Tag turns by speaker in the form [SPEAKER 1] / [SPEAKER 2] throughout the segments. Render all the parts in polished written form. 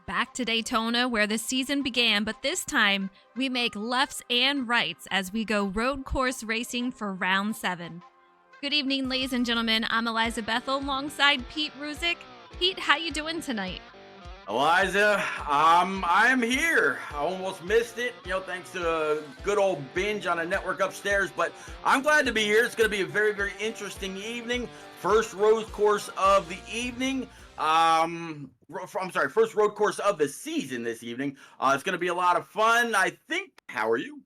[SPEAKER 1] Back to Daytona where the season began, but this time we make lefts and rights as we go road course racing for round 7. Good evening, ladies and gentlemen. I'm Eliza Bethel alongside Pete Ruzick. Pete, how you doing tonight?
[SPEAKER 2] Eliza, I'm here. I almost missed it, thanks to a good old binge on a network upstairs, but I'm glad to be here. It's going to be a very, very interesting evening. First road course of the evening. First road course of the season this evening. It's going to be a lot of fun, I think. How are you?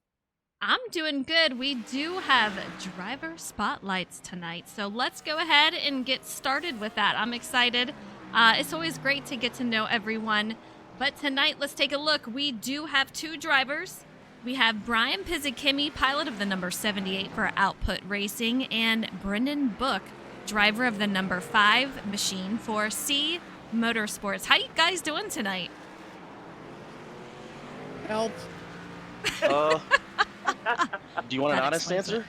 [SPEAKER 1] I'm doing good. We do have driver spotlights tonight, so let's go ahead and get started with that. I'm excited. It's always great to get to know everyone, but tonight, let's take a look. We do have 2 drivers. We have Brian Pizzikimi, pilot of the number 78 for Output Racing, and Brendan Book, driver of the number 5 machine for C Motorsports. How you guys doing tonight?
[SPEAKER 3] Help.
[SPEAKER 4] Do you want an
[SPEAKER 1] That
[SPEAKER 4] honest
[SPEAKER 1] explains
[SPEAKER 4] answer?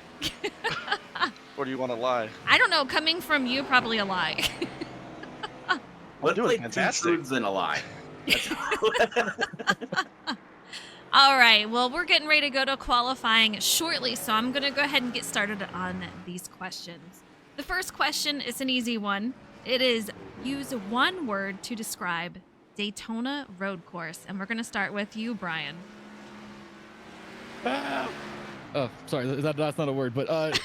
[SPEAKER 4] Or do you want to lie?
[SPEAKER 1] I don't know. Coming from you, probably a lie.
[SPEAKER 2] Let's
[SPEAKER 4] doing
[SPEAKER 2] play
[SPEAKER 4] fantastic.
[SPEAKER 2] 2 truths and a lie.
[SPEAKER 1] All right. Well, we're getting ready to go to qualifying shortly, so I'm going to go ahead and get started on these questions. The first question is an easy one. It is use one word to describe Daytona road course, and we're going to start with you, Brian.
[SPEAKER 3] Oh, sorry, that's not a word, but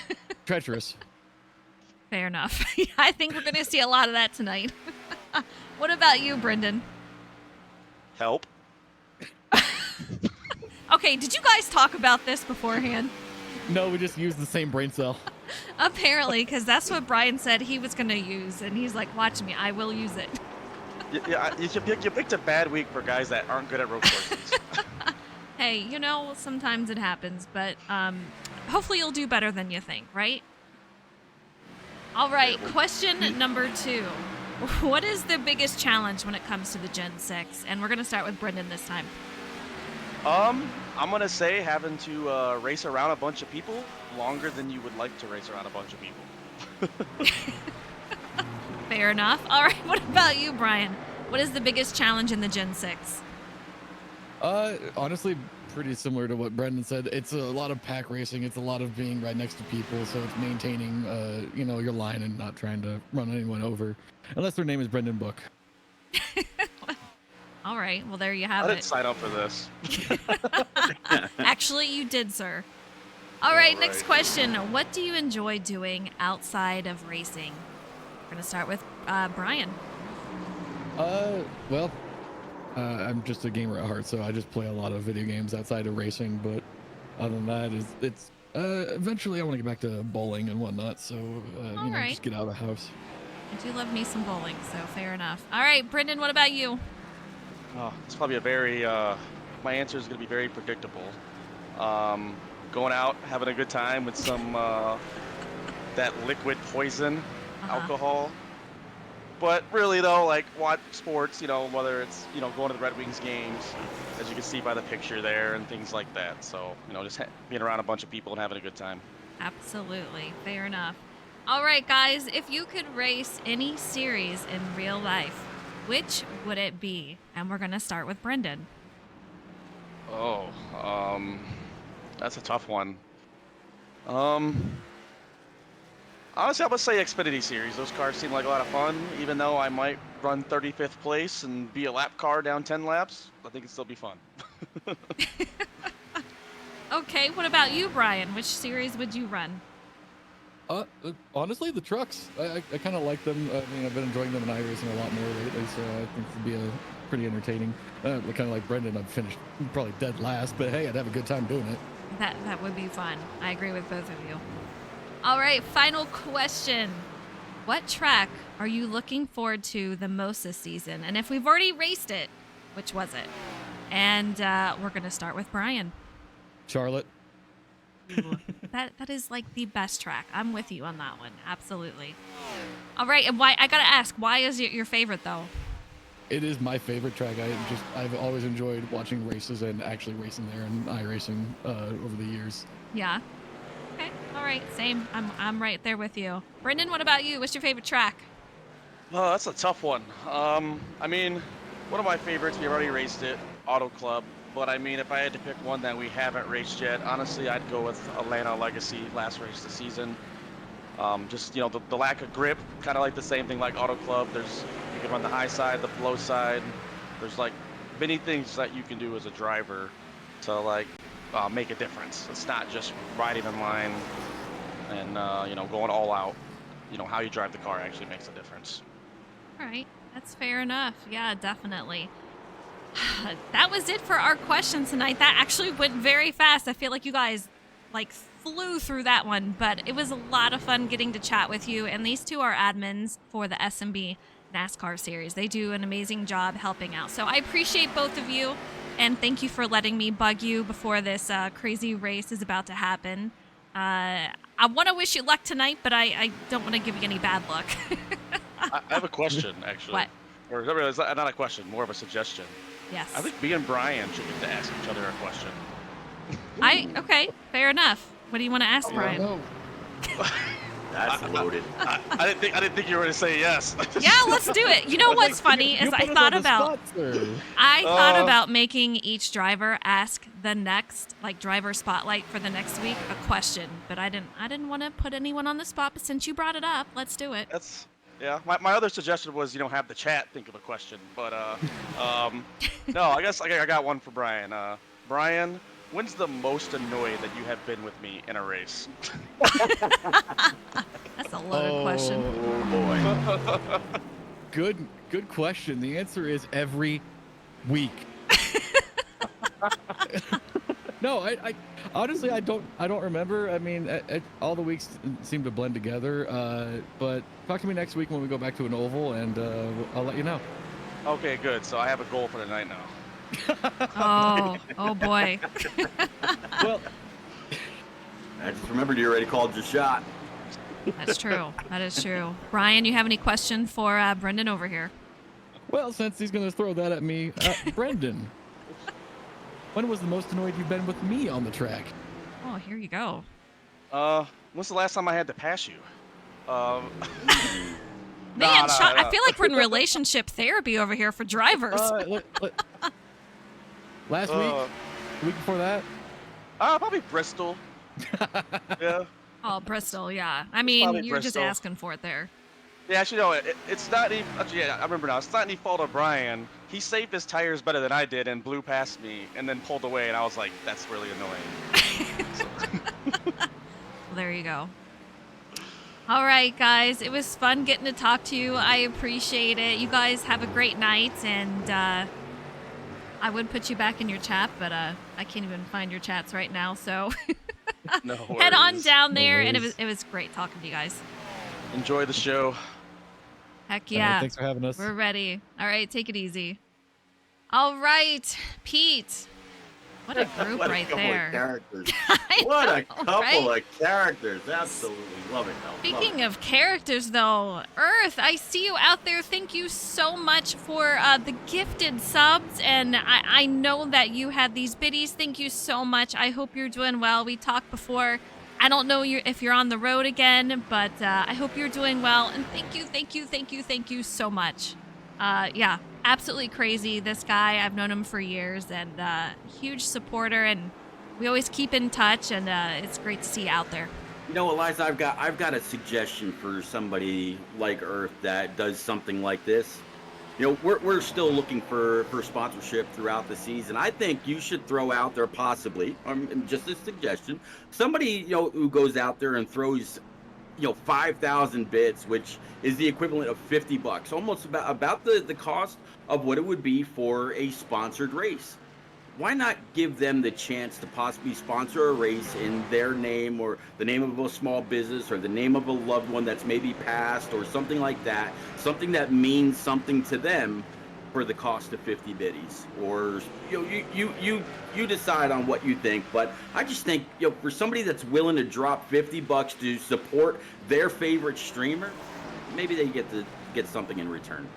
[SPEAKER 3] treacherous.
[SPEAKER 1] Fair enough. I think we're going to see a lot of that tonight. What about you, Brendan?
[SPEAKER 4] Help.
[SPEAKER 1] Okay, did you guys talk about this beforehand?
[SPEAKER 3] No, we just used the same brain cell.
[SPEAKER 1] Apparently, because that's what Brian said he was going to use, and he's like, watch me, I will use it.
[SPEAKER 4] You picked a bad week for guys that aren't good at road courses.
[SPEAKER 1] Hey, sometimes it happens, but hopefully you'll do better than you think, right? All right, question number 2. What is the biggest challenge when it comes to the Gen 6? And we're going to start with Brendan this time.
[SPEAKER 4] I'm gonna say having to race around a bunch of people longer than you would like to race around a bunch of people.
[SPEAKER 1] Fair enough. All right, what about you, Brian? What is the biggest challenge in the Gen 6?
[SPEAKER 3] Honestly, pretty similar to what Brendan said. It's a lot of pack racing. It's a lot of being right next to people. So it's maintaining, your line and not trying to run anyone over, unless their name is Brendan Book.
[SPEAKER 1] All right, well, there you have
[SPEAKER 4] I didn't
[SPEAKER 1] it.
[SPEAKER 4] sign up for this.
[SPEAKER 1] Actually, you did, sir. All right, next question. What do you enjoy doing outside of racing? We're going to start with Brian.
[SPEAKER 3] Well, I'm just a gamer at heart, so I just play a lot of video games outside of racing. But other than that, it's eventually I want to get back to bowling and whatnot. So
[SPEAKER 1] right.
[SPEAKER 3] just get out of the house.
[SPEAKER 1] I do love me some bowling, so fair enough. All right, Brendan, what about you?
[SPEAKER 4] Oh, it's probably my answer is gonna be very predictable. Going out, having a good time with some that liquid poison alcohol. But really though, like watch sports, whether it's going to the Red Wings games, as you can see by the picture there, and things like that. So just being around a bunch of people and having a good time.
[SPEAKER 1] Absolutely, fair enough. All right, guys, if you could race any series in real life, which would it be? And we're going to start with Brendan.
[SPEAKER 4] Oh, that's a tough one. Honestly, I would say Xfinity Series. Those cars seem like a lot of fun. Even though I might run 35th place and be a lap car down 10 laps, I think it'd still be fun.
[SPEAKER 1] Okay, what about you, Brian? Which series would you run?
[SPEAKER 3] Honestly, the trucks. I kind of like them. I've been enjoying them in iRacing a lot more lately, so I think it'd be pretty entertaining. Kind of like Brendan, I've finished probably dead last, but hey, I'd have a good time doing it.
[SPEAKER 1] That would be fun. I agree with both of you. All right, final question. What track are you looking forward to the most this season? And if we've already raced it, which was it? And we're going to start with Brian.
[SPEAKER 3] Charlotte.
[SPEAKER 1] Ooh, that is like the best track. I'm with you on that one. Absolutely. All right, and why? I gotta ask, why is it your favorite though?
[SPEAKER 3] It is my favorite track. I've always enjoyed watching races and actually racing there and iRacing over the years.
[SPEAKER 1] Yeah. Okay. All right. Same. I'm right there with you. Brendan, what about you? What's your favorite track?
[SPEAKER 4] Oh, that's a tough one. I mean, One of my favorites, we've already raced it, Auto Club. But I mean, if I had to pick one that we haven't raced yet, honestly, I'd go with Atlanta Legacy, last race of the season. Just, the lack of grip, kind of like the same thing like Auto Club. You can run the high side, the low side. There's like many things that you can do as a driver to like make a difference. It's not just riding in line and, going all out. How you drive the car actually makes a difference.
[SPEAKER 1] All right. That's fair enough. Yeah, definitely. That was it for our question tonight. That actually went very fast. I feel like you guys flew through that one, but it was a lot of fun getting to chat with you. And these two are admins for the SnB NASCAR series. They do an amazing job helping out. So I appreciate both of you, and thank you for letting me bug you before this crazy race is about to happen. I want to wish you luck tonight, but I don't want to give you any bad luck.
[SPEAKER 4] I have a question, actually.
[SPEAKER 1] What?
[SPEAKER 4] Or it's not a question, more of a suggestion.
[SPEAKER 1] Yes.
[SPEAKER 4] I think me and Brian should get to ask each other a question.
[SPEAKER 1] Okay, fair enough. What do you want to ask, Brian?
[SPEAKER 3] No.
[SPEAKER 2] That's loaded.
[SPEAKER 4] I didn't think you were going to say yes.
[SPEAKER 1] Yeah, let's do it. You know what's funny is I thought about making each driver ask the next driver spotlight for the next week a question, but I didn't want to put anyone on the spot. But since you brought it up, let's do it.
[SPEAKER 4] Yeah. My other suggestion was have the chat think of a question, but no, I guess I got one for Brian. Brian, when's the most annoyed that you have been with me in a race?
[SPEAKER 1] That's a loaded question.
[SPEAKER 2] Oh boy.
[SPEAKER 3] Good question. The answer is every week. No, I honestly I don't remember. I mean, all the weeks seem to blend together. But talk to me next week when we go back to an oval, and I'll let you know.
[SPEAKER 4] Okay, good. So I have a goal for tonight now.
[SPEAKER 1] Oh boy.
[SPEAKER 3] Well,
[SPEAKER 2] I just remembered you already called your shot.
[SPEAKER 1] That's true. That is true. Brian, you have any question for Brendan over here?
[SPEAKER 3] well, since he's gonna throw that at me, Brendan, when was the most annoyed you've been with me on the track?
[SPEAKER 1] Oh, here you go.
[SPEAKER 4] When's the last time I had to pass you?
[SPEAKER 1] Man, Sean, I feel like we're in relationship therapy over here for drivers.
[SPEAKER 3] Last week? The week before that?
[SPEAKER 4] Probably Bristol. Yeah.
[SPEAKER 1] Oh, Bristol, yeah. I mean, you're just
[SPEAKER 4] Bristol.
[SPEAKER 1] asking for it there.
[SPEAKER 4] Yeah, actually, no, it's not any. Actually, yeah, I remember now. It's not any fault of Brian. He saved his tires better than I did and blew past me and then pulled away, and I was like, that's really annoying.
[SPEAKER 1] Well, there you go. All right, guys. It was fun getting to talk to you. I appreciate it. You guys have a great night, and I would put you back in your chat, but I can't even find your chats right now, so
[SPEAKER 4] No
[SPEAKER 1] head on
[SPEAKER 4] worries.
[SPEAKER 1] down there, and
[SPEAKER 3] worries.
[SPEAKER 1] it was great talking to you guys.
[SPEAKER 4] Enjoy the show.
[SPEAKER 1] Heck yeah.
[SPEAKER 3] Thanks for having us.
[SPEAKER 1] We're ready. All right, take it easy. All right, Pete. What a group
[SPEAKER 2] What a
[SPEAKER 1] right
[SPEAKER 2] couple
[SPEAKER 1] there.
[SPEAKER 2] Of characters.
[SPEAKER 1] I
[SPEAKER 2] What a
[SPEAKER 1] know,
[SPEAKER 2] couple
[SPEAKER 1] right?
[SPEAKER 2] of characters. Absolutely love it.
[SPEAKER 1] Speaking of characters, though, Earth, I see you out there. Thank you so much for the gifted subs. And I know that you had these biddies. Thank you so much. I hope you're doing well. We talked before. I don't know if you're on the road again, but I hope you're doing well. And thank you so much. Yeah, absolutely crazy. This guy, I've known him for years, and huge supporter. And we always keep in touch, and it's great to see you out there.
[SPEAKER 2] You know, Eliza, I've got a suggestion for somebody like Earth that does something like this. You know, we're still looking for sponsorship throughout the season. I think you should throw out there possibly, just a suggestion, somebody, who goes out there and throws, 5,000 bits, which is the equivalent of $50, almost about the cost of what it would be for a sponsored race. Why not give them the chance to possibly sponsor a race in their name, or the name of a small business, or the name of a loved one that's maybe passed, or something like that, something that means something to them for the cost of 50 biddies? Or you decide on what you think, but I just think, for somebody that's willing to drop $50 to support their favorite streamer, maybe they get something in return.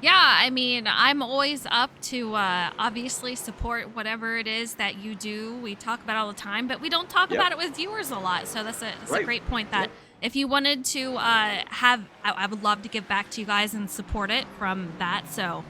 [SPEAKER 1] Yeah, I mean, I'm always up to obviously support whatever it is that you do. We talk about it all the time, but we don't talk about it with viewers a lot. So that's a great point that if you wanted to I would love to give back to you guys and support it from that. So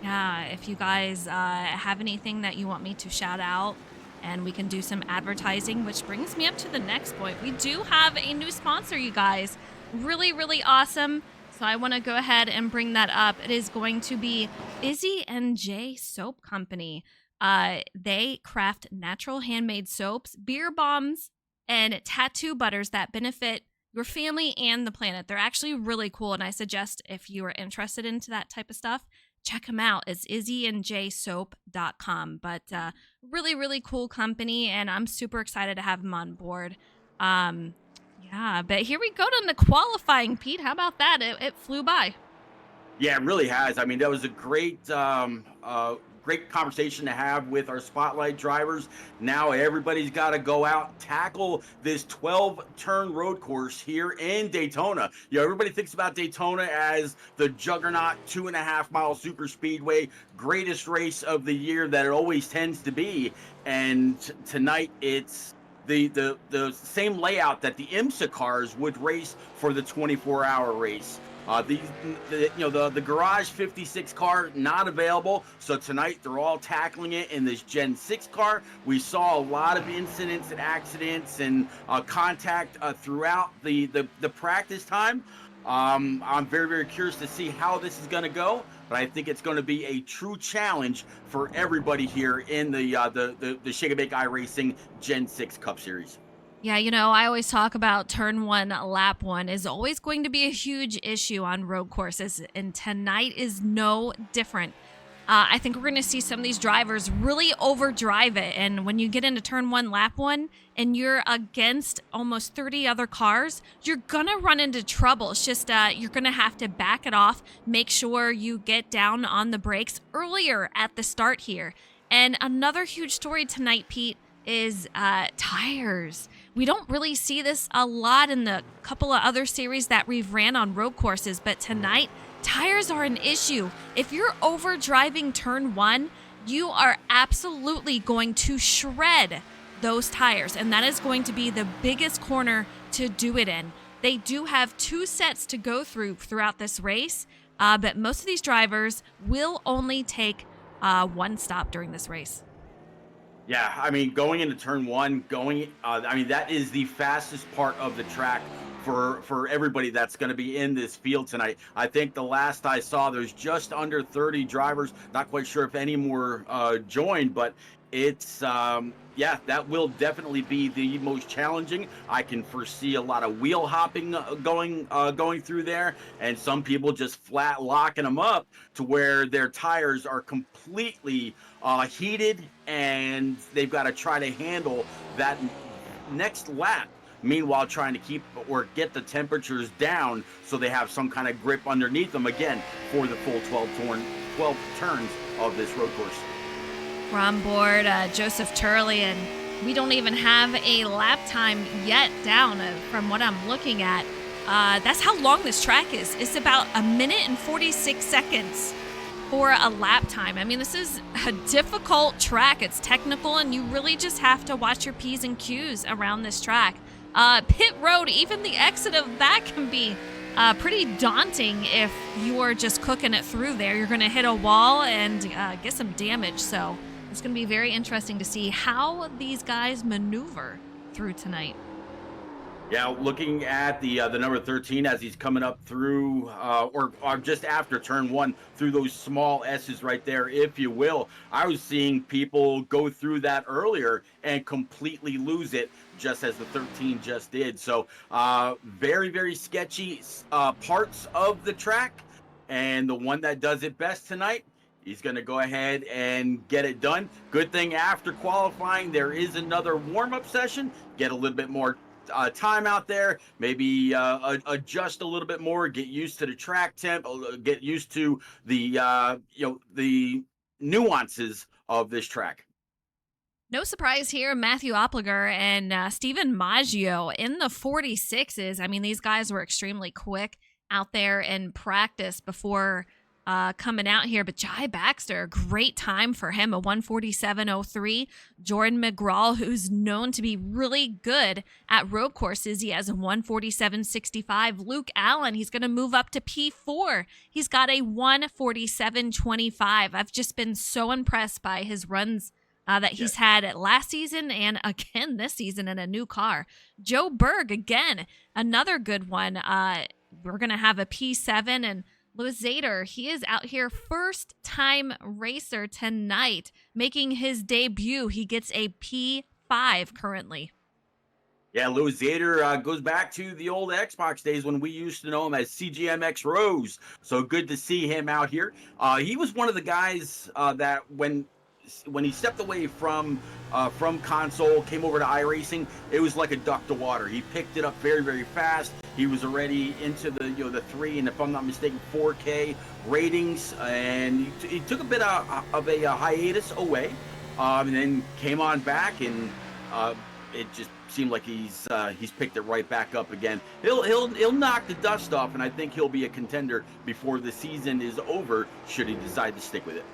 [SPEAKER 1] Yeah, if you guys have anything that you want me to shout out, and we can do some advertising, which brings me up to the next point. We do have a new sponsor, you guys. Really, really awesome. So I want to go ahead and bring that up. It is going to be SnB Soap Company. They craft natural handmade soaps, beer bombs, and tattoo butters that benefit your family and the planet. They're actually really cool, and I suggest if you are interested into that type of stuff, check them out. It's izzyandjsoap.com. But really, really cool company, and I'm super excited to have them on board. Yeah, but here we go to the qualifying, Pete. How about that? It flew by.
[SPEAKER 2] Yeah, it really has. I mean, that was a great conversation to have with our spotlight drivers. Now everybody's got to go out, tackle this 12-turn road course here in Daytona. You know, everybody thinks about Daytona as the juggernaut 2.5-mile super speedway, greatest race of the year that it always tends to be. And tonight it's the same layout that the IMSA cars would race for the 24-hour race. The Garage 56 car not available, so tonight they're all tackling it in this Gen 6 car. We saw a lot of incidents and accidents and contact throughout the practice time. I'm very, very curious to see how this is going to go, but I think it's going to be a true challenge for everybody here in the Shake and Bake iRacing Gen 6 Cup Series.
[SPEAKER 1] Yeah, you know, I always talk about turn one, lap one is always going to be a huge issue on road courses, and tonight is no different. I think we're going to see some of these drivers really overdrive it, and when you get into turn one, lap one, and you're against almost 30 other cars, you're going to run into trouble. It's just you're going to have to back it off, make sure you get down on the brakes earlier at the start here. And another huge story tonight, Pete, is tires. We don't really see this a lot in the couple of other series that we've ran on road courses, but tonight, tires are an issue. If you're over driving turn one, you are absolutely going to shred those tires, and that is going to be the biggest corner to do it in. They do have 2 sets to go throughout this race, but most of these drivers will only take 1 stop during this race.
[SPEAKER 2] Yeah, I mean, going into turn one, that is the fastest part of the track for everybody that's going to be in this field tonight. I think the last I saw, there's just under 30 drivers. Not quite sure if any more joined, but it's that will definitely be the most challenging. I can foresee a lot of wheel hopping going through there, and some people just flat locking them up to where their tires are completely heated, and they've got to try to handle that next lap. Meanwhile, trying to keep or get the temperatures down so they have some kind of grip underneath them again for the full 12 turns of this road course.
[SPEAKER 1] We're on board Joseph Turley, and we don't even have a lap time yet down from what I'm looking at. That's how long this track is. It's about 1 minute and 46 seconds for a lap time. I mean, this is a difficult track. It's technical, and you really just have to watch your P's and Q's around this track. Pit road, even the exit of that can be pretty daunting if you're just cooking it through there. You're going to hit a wall and get some damage. So it's going to be very interesting to see how these guys maneuver through tonight.
[SPEAKER 2] Yeah, looking at the number 13 as he's coming up through, or just after turn one, through those small S's right there, if you will. I was seeing people go through that earlier and completely lose it, just as the 13 just did. So very, very sketchy parts of the track. And the one that does it best tonight, he's going to go ahead and get it done. Good thing after qualifying, there is another warm-up session. Get a little bit more time out there, maybe adjust a little bit more, get used to the track temp, get used to the the nuances of this track.
[SPEAKER 1] No surprise here, Matthew Opliger and Stephen Maggio in the 46s. I mean, these guys were extremely quick out there in practice before coming out here. But Jai Baxter, great time for him, a 147.03. Jordan McGraw, who's known to be really good at road courses, he has a 147.65. Luke Allen, he's going to move up to P4. He's got a 147.25. I've just been so impressed by his runs that he's had last season and again this season in a new car. Joe Berg, again, another good one. We're going to have a P7, and Louis Zader, he is out here, first time racer tonight, making his debut. He gets a P5 currently.
[SPEAKER 2] Yeah, Louis Zader goes back to the old Xbox days when we used to know him as CGMX Rose. So good to see him out here. He was one of the guys that when he stepped away from console, came over to iRacing, it was like a duck to water. He picked it up very, very fast. He was already into the 3 and, if I'm not mistaken, 4K ratings, and he took a bit of a hiatus away, and then came on back, and it just seemed like he's picked it right back up again. He'll knock the dust off, and I think he'll be a contender before the season is over, should he decide to stick with it.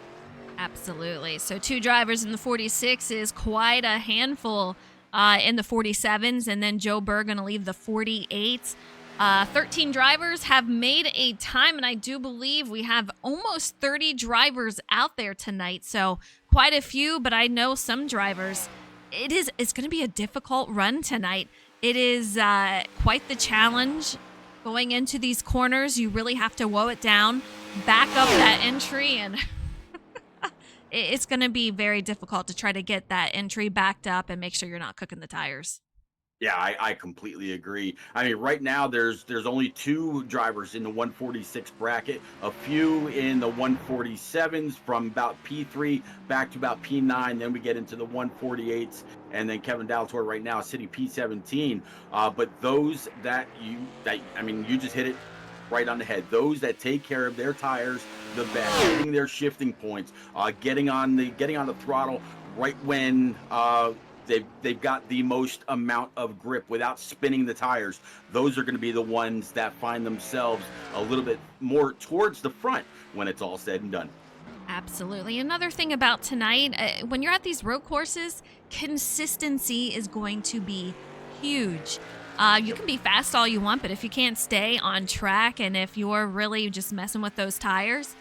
[SPEAKER 1] Absolutely. So 2 drivers in the 46 is quite a handful in the 47s, and then Joe Berg going to leave the 48s. 13 drivers have made a time, and I do believe we have almost 30 drivers out there tonight. So quite a few, but I know some drivers. It's going to be a difficult run tonight. It is quite the challenge going into these corners. You really have to woe it down, back up that entry, and it's going to be very difficult to try to get that entry backed up and make sure you're not cooking the tires.
[SPEAKER 2] Yeah, I completely agree. I mean, right now there's only 2 drivers in the 146 bracket, a few in the 147s from about P3 back to about P9. Then we get into the 148s, and then Kevin Daltor right now sitting P17. But those you just hit it right on the head. Those that take care of their tires the best, hitting their shifting points, getting on the throttle right when they've got the most amount of grip without spinning the tires. Those are going to be the ones that find themselves a little bit more towards the front when it's all said and done.
[SPEAKER 1] Absolutely. Another thing about tonight, when you're at these road courses, consistency is going to be huge. You can be fast all you want, but if you can't stay on track and if you're really just messing with those tires,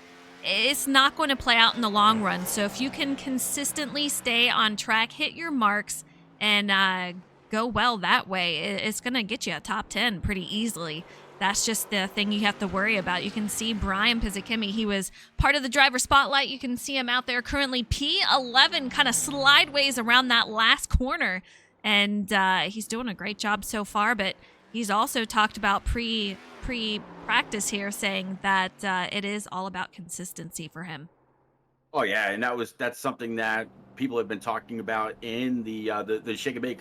[SPEAKER 1] it's not going to play out in the long run. So if you can consistently stay on track, hit your marks, and go well that way, it's going to get you a top 10 pretty easily. That's just the thing you have to worry about. You can see Brian Pizzakemi. He was part of the driver spotlight. You can see him out there currently P11, kind of slideways around that last corner. And he's doing a great job so far, but he's also talked about pre-practice here, saying that it is all about consistency for him.
[SPEAKER 2] Oh yeah, and that's something that people have been talking about in the Shake and Bake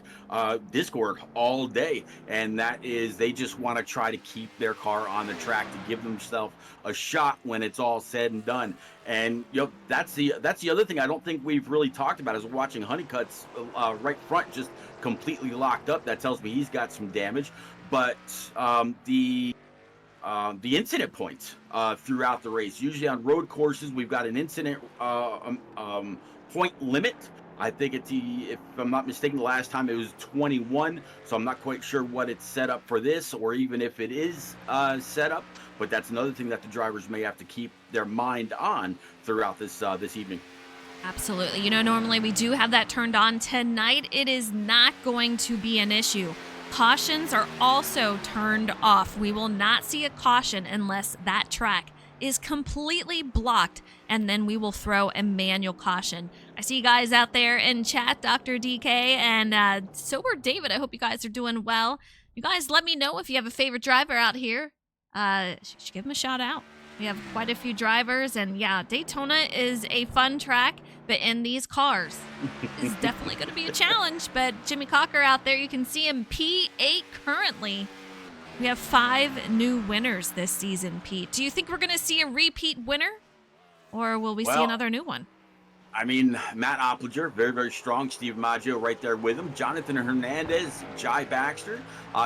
[SPEAKER 2] Discord all day, and that is they just want to try to keep their car on the track to give themselves a shot when it's all said and done. And that's the other thing I don't think we've really talked about is watching Honeycutt's right front just completely locked up. That tells me he's got some damage. But the incident points throughout the race. Usually on road courses, we've got an incident point limit. I think if I'm not mistaken, the last time it was 21. So I'm not quite sure what it's set up for this, or even if it is set up. But that's another thing that the drivers may have to keep their mind on throughout this evening.
[SPEAKER 1] Absolutely. Normally we do have that turned on tonight. It is not going to be an issue. Cautions are also turned off. We will not see a caution unless that track is completely blocked, and then we will throw a manual caution. I see you guys out there in chat, Dr. DK and Sober David. I hope you guys are doing well. You guys let me know if you have a favorite driver out here. Should give him a shout out. We have quite a few drivers, and yeah, Daytona is a fun track, but in these cars is definitely going to be a challenge. But Jimmy Cocker out there, you can see him P8 currently. We have 5 new winners this season, Pete. Do you think we're going to see a repeat winner, or will we see another new one?
[SPEAKER 2] I mean, Matt Opplinger, very, very strong. Steve Maggio right there with him. Jonathan Hernandez, Jai Baxter.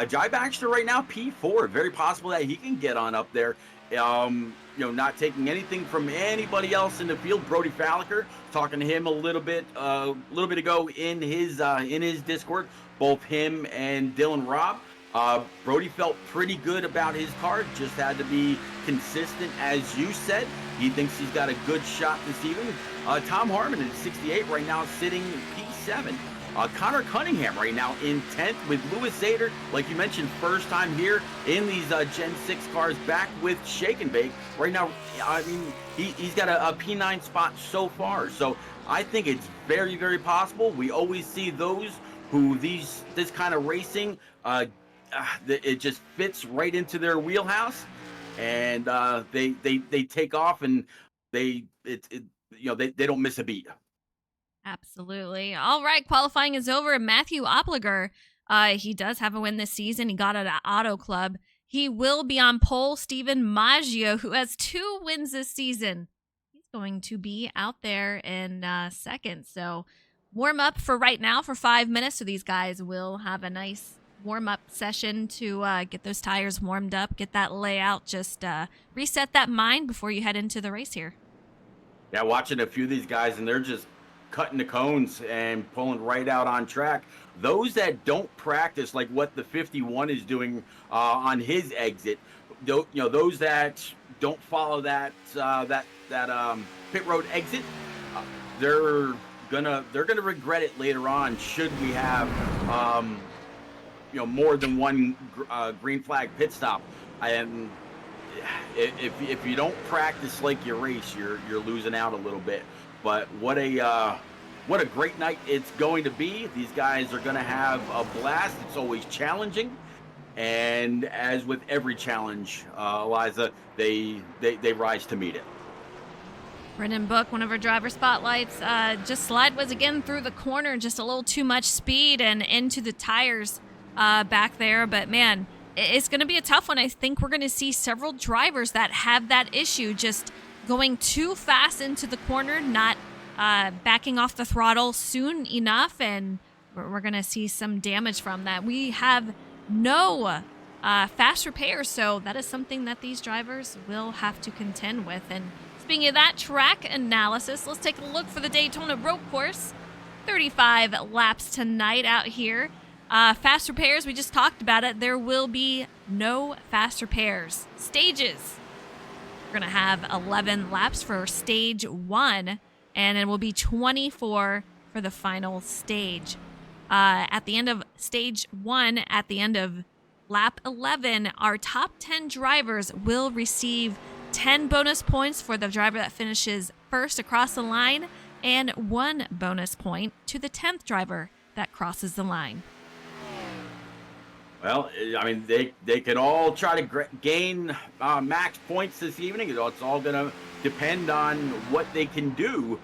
[SPEAKER 2] Jai Baxter right now, P4. Very possible that he can get on up there Not taking anything from anybody else in the field. Brody Falliker, talking to him a little bit ago in his Discord. Both him and Dylan Robb. Brody felt pretty good about his car. Just had to be consistent, as you said. He thinks he's got a good shot this evening. Tom Harmon at 68 right now, sitting P7. Connor Cunningham right now in 10th with Lewis Zader, like you mentioned, first time here in these Gen 6 cars, back with Shake and Bake. Right now, I mean, he's got a P9 spot so far. So I think it's very, very possible. We always see those who this kind of racing, it just fits right into their wheelhouse, and they take off, and they don't miss a beat.
[SPEAKER 1] Absolutely. All right, qualifying is over. Matthew Opliger, he does have a win this season. He got it at Auto Club. He will be on pole. Steven Maggio, who has 2 wins this season, he's going to be out there in second. So warm up for right now for 5 minutes. So these guys will have a nice warm up session to get those tires warmed up, get that layout, just reset that mind before you head into the race here.
[SPEAKER 2] Yeah, watching a few of these guys, and they're just cutting the cones and pulling right out on track. Those that don't practice, like what the 51 is doing on his exit, those that don't follow that pit road exit, they're gonna regret it later on. Should we have more than one green flag pit stop? And if you don't practice like you race, you're losing out a little bit. But what a great night it's going to be. These guys are going to have a blast. It's always challenging, and as with every challenge, Eliza, they rise to meet it.
[SPEAKER 1] Brendan Book, one of our driver spotlights, just slide was again through the corner, just a little too much speed and into the tires back there. But man, it's going to be a tough one. I think we're going to see several drivers that have that issue, just going too fast into the corner, not backing off the throttle soon enough, and we're going to see some damage from that. We have no fast repairs, so that is something that these drivers will have to contend with. And speaking of that track analysis, let's take a look for the Daytona road course. 35 laps tonight out here. Fast repairs, we just talked about it. There will be no fast repairs. Stages. We're going to have 11 laps for stage 1, and it will be 24 for the final stage. At the end of stage 1, at the end of lap 11, our top 10 drivers will receive 10 bonus points for the driver that finishes first across the line, and 1 bonus point to the 10th driver that crosses the line.
[SPEAKER 2] Well, I mean, they could all try to gain max points this evening. It's all going to depend on what they can do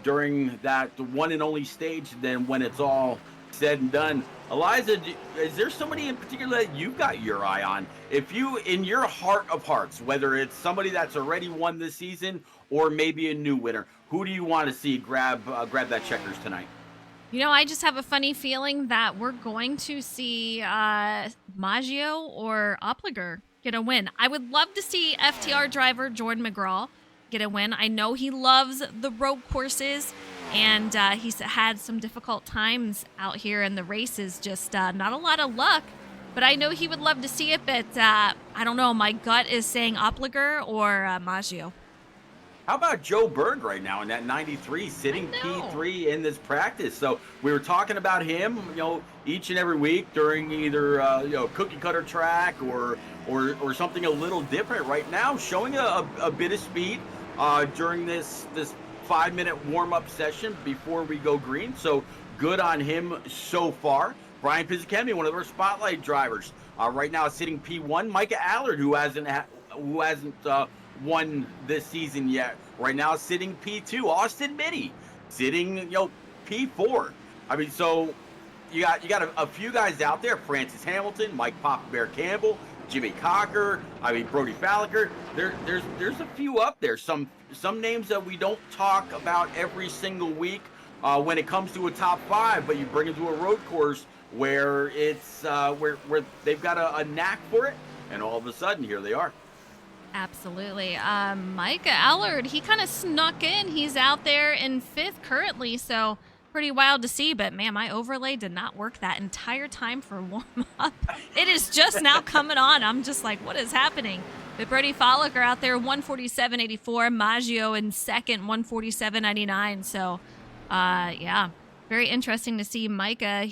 [SPEAKER 2] during that one and only stage. Then when it's all said and done, Eliza, is there somebody in particular that you've got your eye on? If you, in your heart of hearts, whether it's somebody that's already won this season or maybe a new winner, who do you want to see grab that checkers tonight?
[SPEAKER 1] I just have a funny feeling that we're going to see Maggio or Opliger get a win. I would love to see FTR driver Jordan McGraw get a win. I know he loves the road courses, and he's had some difficult times out here in the races, just not a lot of luck. But I know he would love to see it, but I don't know. My gut is saying Opliger or Maggio.
[SPEAKER 2] How about Joe Berg right now in that 93, sitting P3 in this practice? So we were talking about him, each and every week during either cookie cutter track or something a little different. Right now, showing a bit of speed during this 5-minute warm-up session before we go green. So good on him so far. Brian Pizzicemi, one of our spotlight drivers, right now sitting P1. Micah Allard, who hasn't won this season yet, right now sitting P2. Austin Mitty sitting P4. I mean, so you got a few guys out there: Francis Hamilton, Mike Papa Bear Campbell, Jimmy Cocker, Brody Falliker. There's a few up there. Some names that we don't talk about every single week when it comes to a top 5, but you bring it to a road course where it's where they've got a knack for it, and all of a sudden here they are.
[SPEAKER 1] Absolutely. Micah Allard, he kind of snuck in. He's out there in 5th currently, so pretty wild to see. But man, my overlay did not work that entire time for warm up. It is just now coming on. I'm just like, what is happening? But Brody Follicker out there, 147.84. Maggio in 2nd, 147.99. So, yeah, very interesting to see Micah.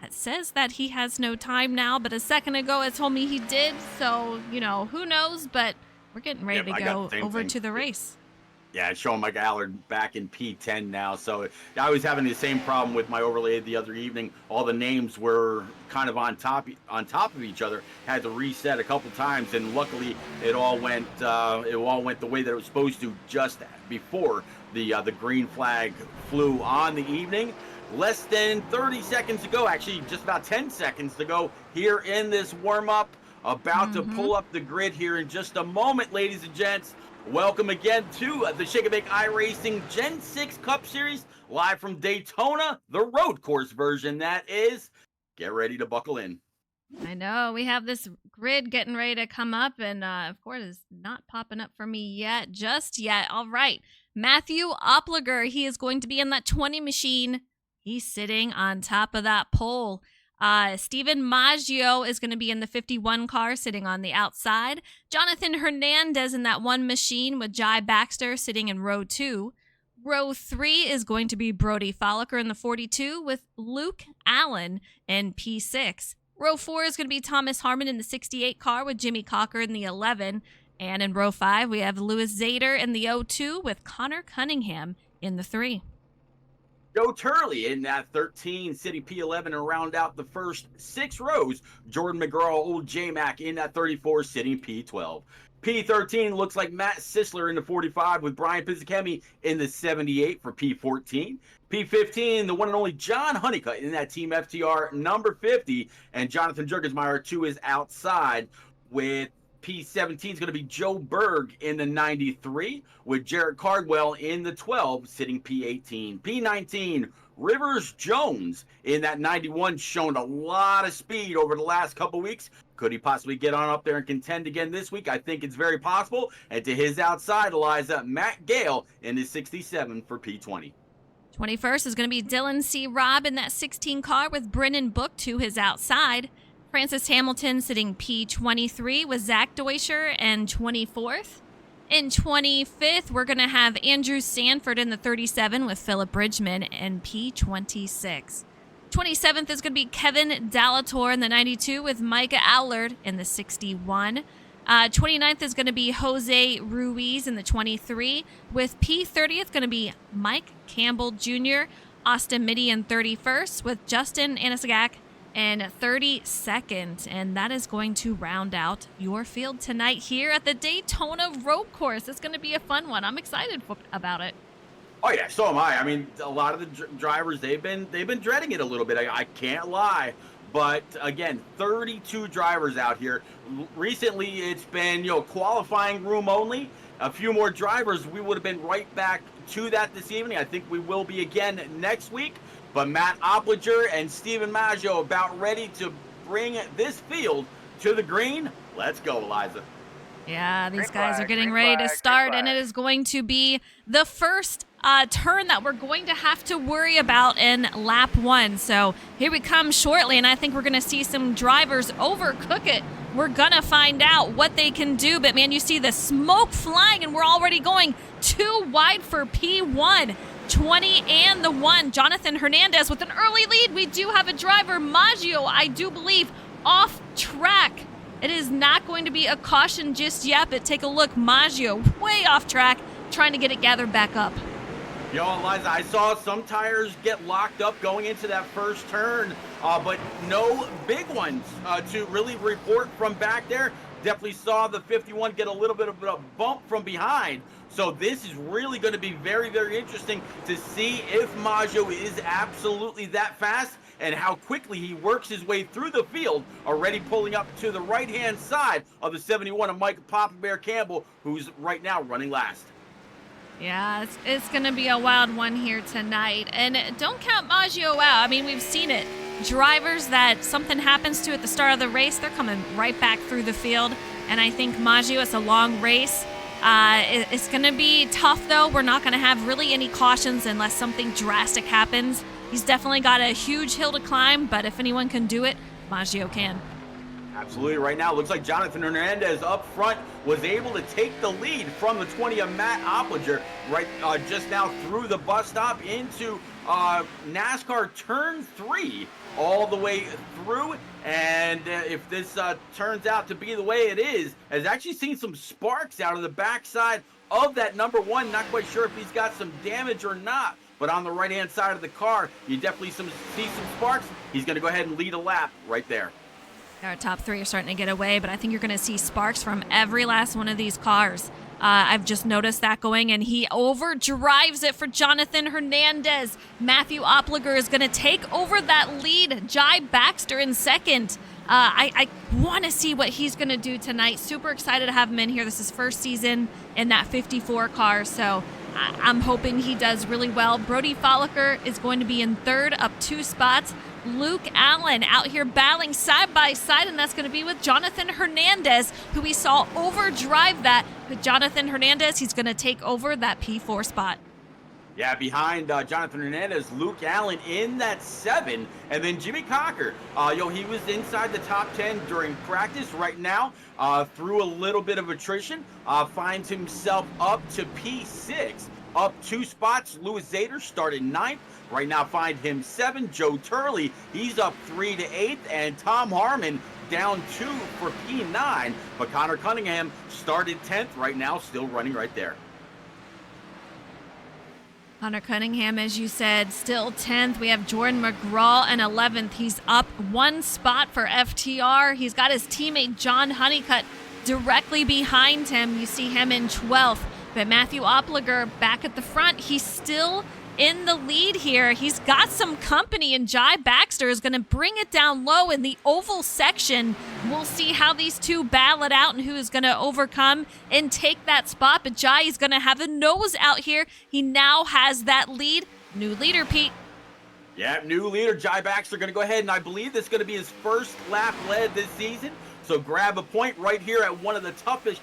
[SPEAKER 1] It says that he has no time now, but a second ago it told me he did. So, who knows? But we're getting ready to go over to the race.
[SPEAKER 2] Yeah, it's showing Mike Allard back in P10 now. So I was having the same problem with my overlay the other evening. All the names were kind of on top of each other. Had to reset a couple times, and luckily it all went the way that it was supposed to just before the green flag flew on the evening. Less than 30 seconds to go, actually just about 10 seconds to go here in this warm-up. About to pull up the grid here in just a moment, ladies and gents. Welcome again to the Shake and Bake iRacing Gen 6 Cup Series, live from Daytona, the road course version that is. Get ready to buckle in.
[SPEAKER 1] I know, we have this grid getting ready to come up, and of course it's not popping up for me just yet. All right, Matthew Opliger, he is going to be in that 20 machine. He's sitting on top of that pole. Steven Maggio is going to be in the 51 car sitting on the outside. Jonathan Hernandez in that 1 machine with Jai Baxter sitting in row 2. Row 3 is going to be Brody Follicker in the 42 with Luke Allen in P6. Row 4 is going to be Thomas Harmon in the 68 car with Jimmy Cocker in the 11. And in row 5, we have Lewis Zader in the 02 with Connor Cunningham in the 3.
[SPEAKER 2] Joe Turley in that 13, City P11, and round out the first 6 rows. Jordan McGraw, Old J-Mac in that 34, sitting P12. P13 looks like Matt Sisler in the 45 with Brian Pizzicemi in the 78 for P14. P15, the one and only John Honeycutt in that Team FTR number 50, and Jonathan Jurgensmeyer to his outside with P17 is going to be Joe Berg in the 93 with Jarrett Cardwell in the 12, sitting P18. P19, Rivers Jones in that 91, shown a lot of speed over the last couple weeks. Could he possibly get on up there and contend again this week? I think it's very possible. And to his outside, Eliza, Matt Gale in his 67 for P20.
[SPEAKER 1] 21st is going to be Dylan C. Robb in that 16 car with Brennan Book to his outside. Francis Hamilton sitting P23 with Zach Deuscher and 24th. In 25th, we're going to have Andrew Sanford in the 37 with Philip Bridgman and P26. 27th is going to be Kevin Dallator in the 92 with Micah Allard in the 61. 29th is going to be Jose Ruiz in the 23 with P30th going to be Mike Campbell Jr., Austin Mitty in 31st with Justin Anasagak and 32nd, and that is going to round out your field tonight here at the Daytona Road Course. It's going to be a fun one. I'm excited about it.
[SPEAKER 2] Oh yeah, so am I. I mean, a lot of the drivers they've been dreading it a little bit. I can't lie, but again, 32 drivers out here. Recently, it's been qualifying room only. A few more drivers, we would have been right back to that this evening. I think we will be again next week. But Matt Opliger and Steven Maggio about ready to bring this field to the green. Let's go, Eliza.
[SPEAKER 1] Yeah, these guys are getting ready to start, and it is going to be the first turn that we're going to have to worry about in lap 1. So here we come shortly, and I think we're going to see some drivers overcook it. We're going to find out what they can do, but man, you see the smoke flying, and we're already going too wide for P1. 20 and the 1. Jonathan Hernandez with an early lead. We do have a driver, Maggio, I do believe, off track. It is not going to be a caution just yet, but take a look. Maggio way off track, trying to get it gathered back up.
[SPEAKER 2] Eliza, I saw some tires get locked up going into that first turn, but no big ones to really report from back there. Definitely saw the 51 get a little bit of a bump from behind. So this is really going to be very, very interesting to see if Maggio is absolutely that fast and how quickly he works his way through the field, already pulling up to the right-hand side of the 71 of Mike Papa Bear Campbell, who's right now running last.
[SPEAKER 1] Yeah, it's going to be a wild one here tonight. And don't count Maggio out. I mean, we've seen it. Drivers that something happens to at the start of the race, they're coming right back through the field. And I think Maggio, it's a long race. It's going to be tough, though. We're not going to have really any cautions unless something drastic happens. He's definitely got a huge hill to climb, but if anyone can do it, Maggio can.
[SPEAKER 2] Absolutely. Right now, looks like Jonathan Hernandez up front was able to take the lead from the 20 of Matt Opliger right just now through the bus stop into NASCAR Turn 3 all the way through. And if this turns out to be the way it is, has actually seen some sparks out of the backside of that number 1. Not quite sure if he's got some damage or not, but on the right-hand side of the car, you definitely see some sparks. He's going to go ahead and lead a lap right there.
[SPEAKER 1] Our top 3 are starting to get away, but I think you're going to see sparks from every last one of these cars. I've just noticed that going, and he overdrives it for Jonathan Hernandez. Matthew Opliger is going to take over that lead. Jai Baxter in second. I want to see what he's going to do tonight. Super excited to have him in here. This is his first season in that 54 car, so I'm hoping he does really well. Brody Folliker is going to be in third, up 2 spots. Luke Allen out here battling side by side, and that's going to be with Jonathan Hernandez, who we saw overdrive that. With Jonathan Hernandez, he's going to take over that P4 spot.
[SPEAKER 2] Yeah, behind Jonathan Hernandez, Luke Allen in that 7, and then Jimmy Cocker. He was inside the top 10 during practice. Right now, through a little bit of attrition, finds himself up to P6. Up 2 spots, Louis Zader started 9th. Right now, find him 7. Joe Turley, he's up 3 to 8th, and Tom Harmon down 2 for P9. But Connor Cunningham started 10th. Right now, still running right there.
[SPEAKER 1] Connor Cunningham, as you said, still 10th. We have Jordan McGraw in 11th. He's up 1 spot for FTR. He's got his teammate John Honeycutt directly behind him. You see him in 12th. But Matthew Opliger back at the front. He's still in the lead here. He's got some company, and Jai Baxter is going to bring it down low in the oval section. We'll see how these two battle it out and who is going to overcome and take that spot. But Jai is going to have a nose out here. He now has that lead. New leader, Pete.
[SPEAKER 2] Yeah, new leader, Jai Baxter, going to go ahead, and I believe this is going to be his first lap led this season. So grab a point right here at one of the toughest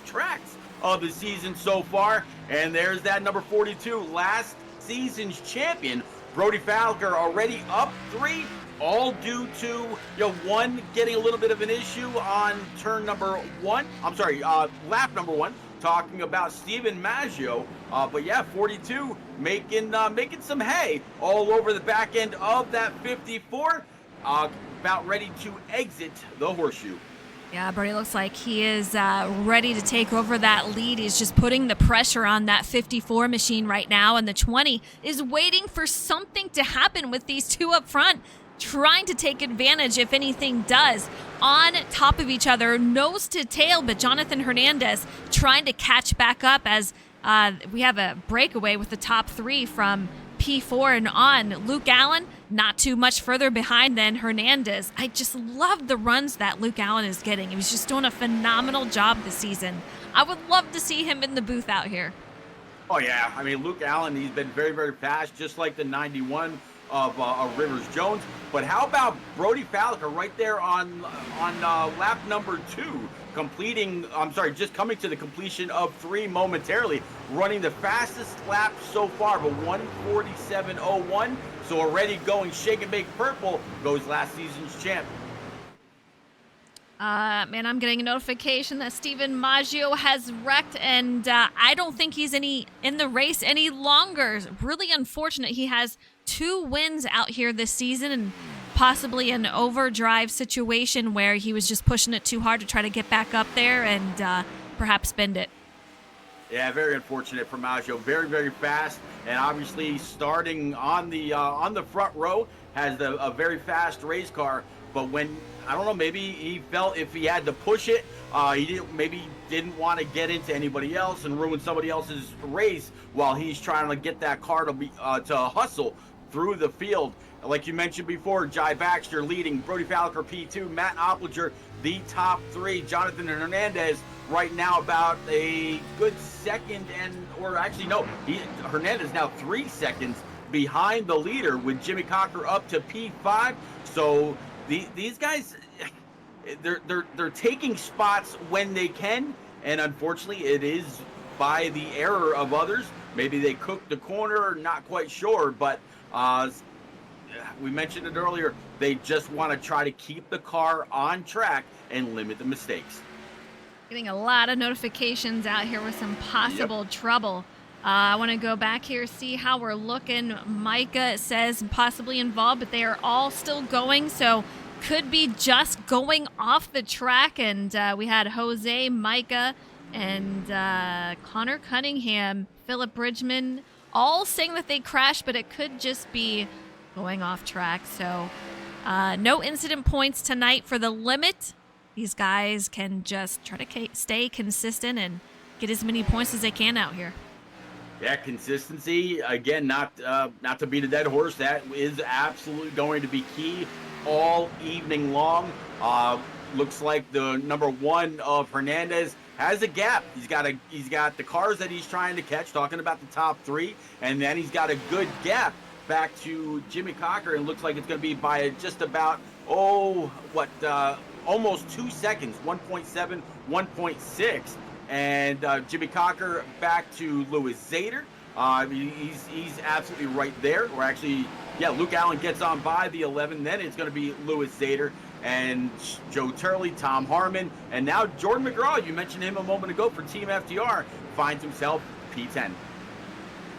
[SPEAKER 2] tracks of the season so far. And there's that number 42, last season's champion, Brody Falker, already up 3, all due to one getting a little bit of an issue on turn number 1. I'm sorry, lap number 1. Talking about Steven Maggio, but yeah, 42 making some hay all over the back end of that 54. About ready to exit the horseshoe.
[SPEAKER 1] Yeah, Brody looks like he is ready to take over that lead. He's just putting the pressure on that 54 machine right now, and the 20 is waiting for something to happen with these two up front, trying to take advantage if anything does. On top of each other, nose to tail, but Jonathan Hernandez trying to catch back up as we have a breakaway with the top 3 from P4 and on. Luke Allen, not too much further behind than Hernandez. I just love the runs that Luke Allen is getting. He was just doing a phenomenal job this season. I would love to see him in the booth out here.
[SPEAKER 2] Oh, yeah. I mean, Luke Allen, he's been very, very fast, just like the 91 of Rivers Jones. But how about Brody Falker right there on lap number 2? Just coming to the completion of 3 momentarily, running the fastest lap so far, but 1:47.01. So already going shake and bake purple goes last season's champ.
[SPEAKER 1] Man, I'm getting a notification that Steven Maggio has wrecked, and I don't think he's in the race any longer. Really unfortunate. He has 2 wins out here this season, and possibly an overdrive situation where he was just pushing it too hard to try to get back up there and perhaps bend it.
[SPEAKER 2] Yeah, very unfortunate for Maggio. Very, very fast, and obviously starting on the front row, has a very fast race car. But when, I don't know, maybe he felt if he had to push it, he didn't want to get into anybody else and ruin somebody else's race while he's trying to get that car to hustle through the field. Like you mentioned before, Jai Baxter leading, Brody Falker P2, Matt Opliger the top 3, Jonathan Hernandez right now about a good second, Hernandez now 3 seconds behind the leader with Jimmy Cocker up to P5. So these guys, they're taking spots when they can, and unfortunately, it is by the error of others. Maybe they cooked the corner, not quite sure, but we mentioned it earlier. They just want to try to keep the car on track and limit the mistakes.
[SPEAKER 1] Getting a lot of notifications out here with some possible trouble. I want to go back here, see how we're looking. Micah says possibly involved, but they are all still going, so could be just going off the track. And we had Jose, Micah, and Connor Cunningham, Philip Bridgman, all saying that they crashed, but it could just be going off track. So no incident points tonight for the limit. These guys can just try to stay consistent and get as many points as they can out here.
[SPEAKER 2] Yeah, consistency, again, not to beat a dead horse, that is absolutely going to be key all evening long. Looks like the number 1 of Hernandez has a gap. He's got the cars that he's trying to catch, talking about the top 3, and then he's got a good gap back to Jimmy Cocker, and looks like it's going to be by just about, almost 2 seconds, 1.7, 1.6. And Jimmy Cocker back to Lewis Zader. He's absolutely right there. Or actually, Luke Allen gets on by the 11. Then it's going to be Lewis Zader and Joe Turley, Tom Harmon. And now Jordan McGraw, you mentioned him a moment ago for Team FTR, finds himself P10.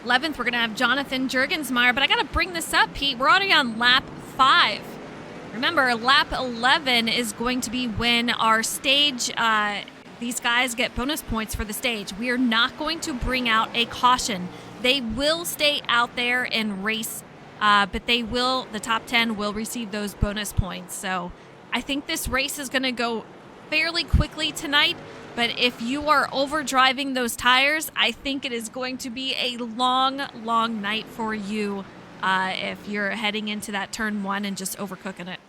[SPEAKER 1] 11th, we're going to have Jonathan Jurgensmeyer. But I got to bring this up, Pete. We're already on lap 5. Remember, lap 11 is going to be when our stage... these guys get bonus points for the stage. We are not going to bring out a caution. They will stay out there and race, but the top 10 will receive those bonus points. So I think this race is going to go fairly quickly tonight, but if you are overdriving those tires, I think it is going to be a long, long night for you if you're heading into that turn 1 and just overcooking it.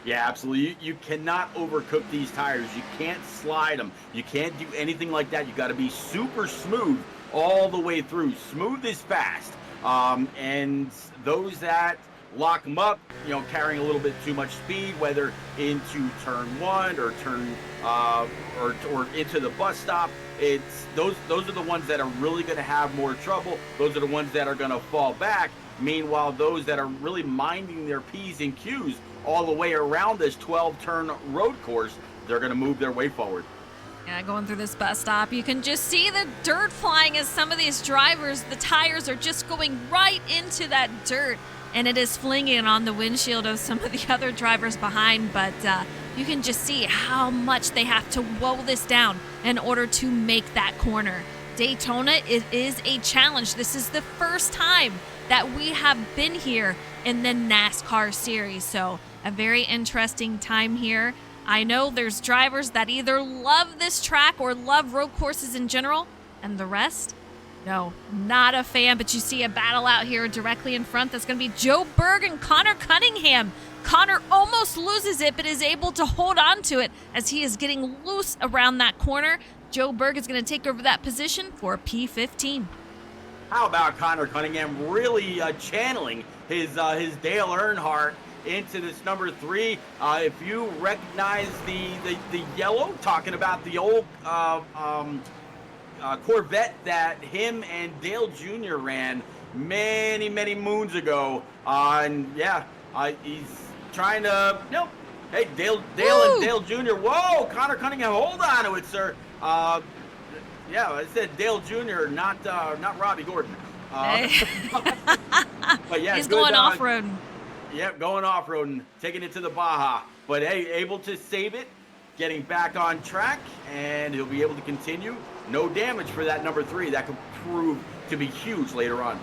[SPEAKER 2] Yeah, absolutely. You cannot overcook these tires. You can't slide them. You can't do anything like that. You got to be super smooth all the way through. Smooth is fast. And those that lock them up, carrying a little bit too much speed, whether into turn 1 or turn or into the bus stop, it's those are the ones that are really going to have more trouble. Those are the ones that are going to fall back. Meanwhile, those that are really minding their P's and Q's all the way around this 12-turn road course, they're going to move their way forward.
[SPEAKER 1] Yeah, going through this bus stop, you can just see the dirt flying as some of these drivers, the tires are just going right into that dirt, and it is flinging on the windshield of some of the other drivers behind, but you can just see how much they have to woe this down in order to make that corner. Daytona, it is a challenge. This is the first time that we have been here in the NASCAR series, so a very interesting time here. I know there's drivers that either love this track or love road courses in general, and the rest, no, not a fan. But you see a battle out here directly in front. That's going to be Joe Berg and Connor Cunningham. Connor almost loses it, but is able to hold on to it as he is getting loose around that corner. Joe Berg is going to take over that position for P15.
[SPEAKER 2] How about Connor Cunningham really channeling his Dale Earnhardt into this number 3? If you recognize the yellow, talking about the old Corvette that him and Dale Jr. ran many moons ago, and he's trying to. Hey, Dale and Dale Jr. Whoa, Connor Cunningham, hold on to it, sir. I said Dale Jr., not Robbie Gordon. But yeah,
[SPEAKER 1] he's going off-roading.
[SPEAKER 2] Yep, going off-roading, taking it to the Baja. But hey, able to save it, getting back on track, and he'll be able to continue. No damage for that number 3. That could prove to be huge later on.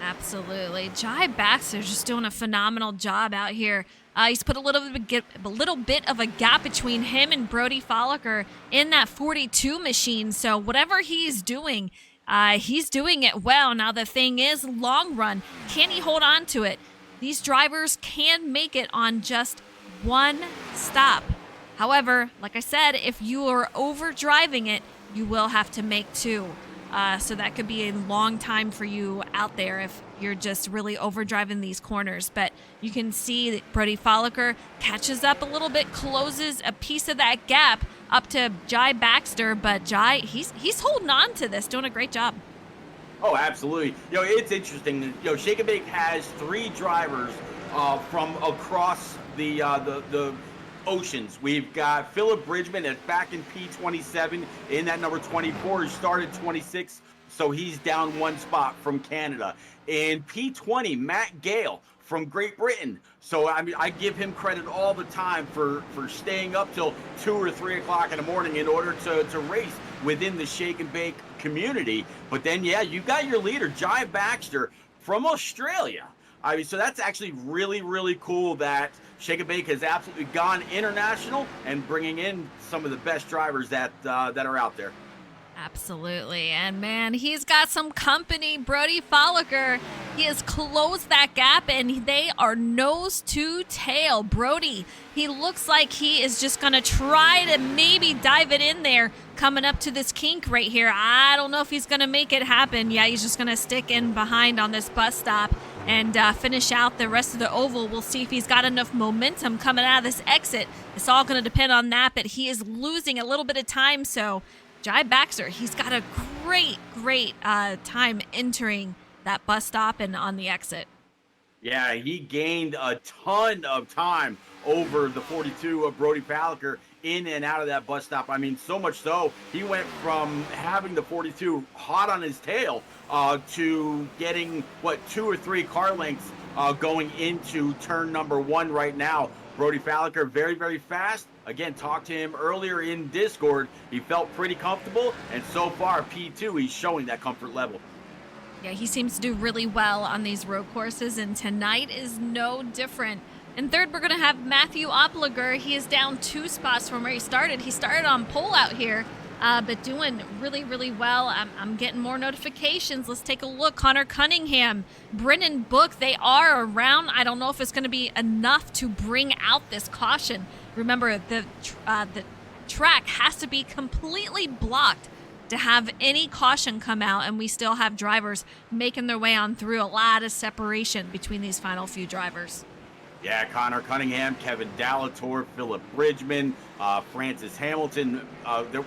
[SPEAKER 1] Absolutely. Jai Baxter's just doing a phenomenal job out here. He's put a little bit of a gap between him and Brody Folliker in that 42 machine. So whatever he's doing it well. Now the thing is, long run, can he hold on to it? These drivers can make it on just one stop. However, like I said, if you are over driving it, you will have to make 2. So that could be a long time for you out there if you're just really overdriving these corners. But you can see that Brody Folliker catches up a little bit, closes a piece of that gap up to Jai Baxter. But Jai, he's holding on to this, doing a great job.
[SPEAKER 2] Oh, absolutely. It's interesting. Shake and Bake has 3 drivers from across the oceans. We've got Philip Bridgman back in P27 in that number 24. He started 26, so he's down 1 spot from Canada. In P20, Matt Gale from Great Britain. So, I mean, I give him credit all the time for staying up till 2 or 3 o'clock in the morning in order to race within the Shake and Bake community. But then, yeah, you got your leader, Jai Baxter from Australia. I mean, so that's actually really, really cool that Shake and Bake has absolutely gone international and bringing in some of the best drivers that are out there.
[SPEAKER 1] Absolutely. And man, he's got some company. Brody Folliker, he has closed that gap and they are nose to tail. Brody, he looks like he is just going to try to maybe dive it in there coming up to this kink right here. I don't know if he's going to make it happen. Yeah, he's just going to stick in behind on this bus stop and finish out the rest of the oval. We'll see if he's got enough momentum coming out of this exit. It's all going to depend on that, but he is losing a little bit of time. So Jai Baxter, he's got a great time entering that bus stop and on the exit.
[SPEAKER 2] Yeah, he gained a ton of time over the 42 of Brody Folliker in and out of that bus stop. I mean, so much so, he went from having the 42 hot on his tail to getting, 2 or 3 car lengths going into turn number 1 right now. Brody Folliker, very, very fast. Again, talked to him earlier in Discord. He felt pretty comfortable, and so far, P2, he's showing that comfort level.
[SPEAKER 1] Yeah, he seems to do really well on these road courses, and tonight is no different. In third, we're going to have Matthew Opliger. He is down 2 spots from where he started. He started on pole out here, but doing really, really well. I'm getting more notifications. Let's take a look. Connor Cunningham, Brennan Book, they are around. I don't know if it's going to be enough to bring out this caution. Remember, the track has to be completely blocked to have any caution come out, and we still have drivers making their way on through. A lot of separation between these final few drivers.
[SPEAKER 2] Yeah, Connor Cunningham, Kevin Dallator, Philip Bridgman, Francis Hamilton.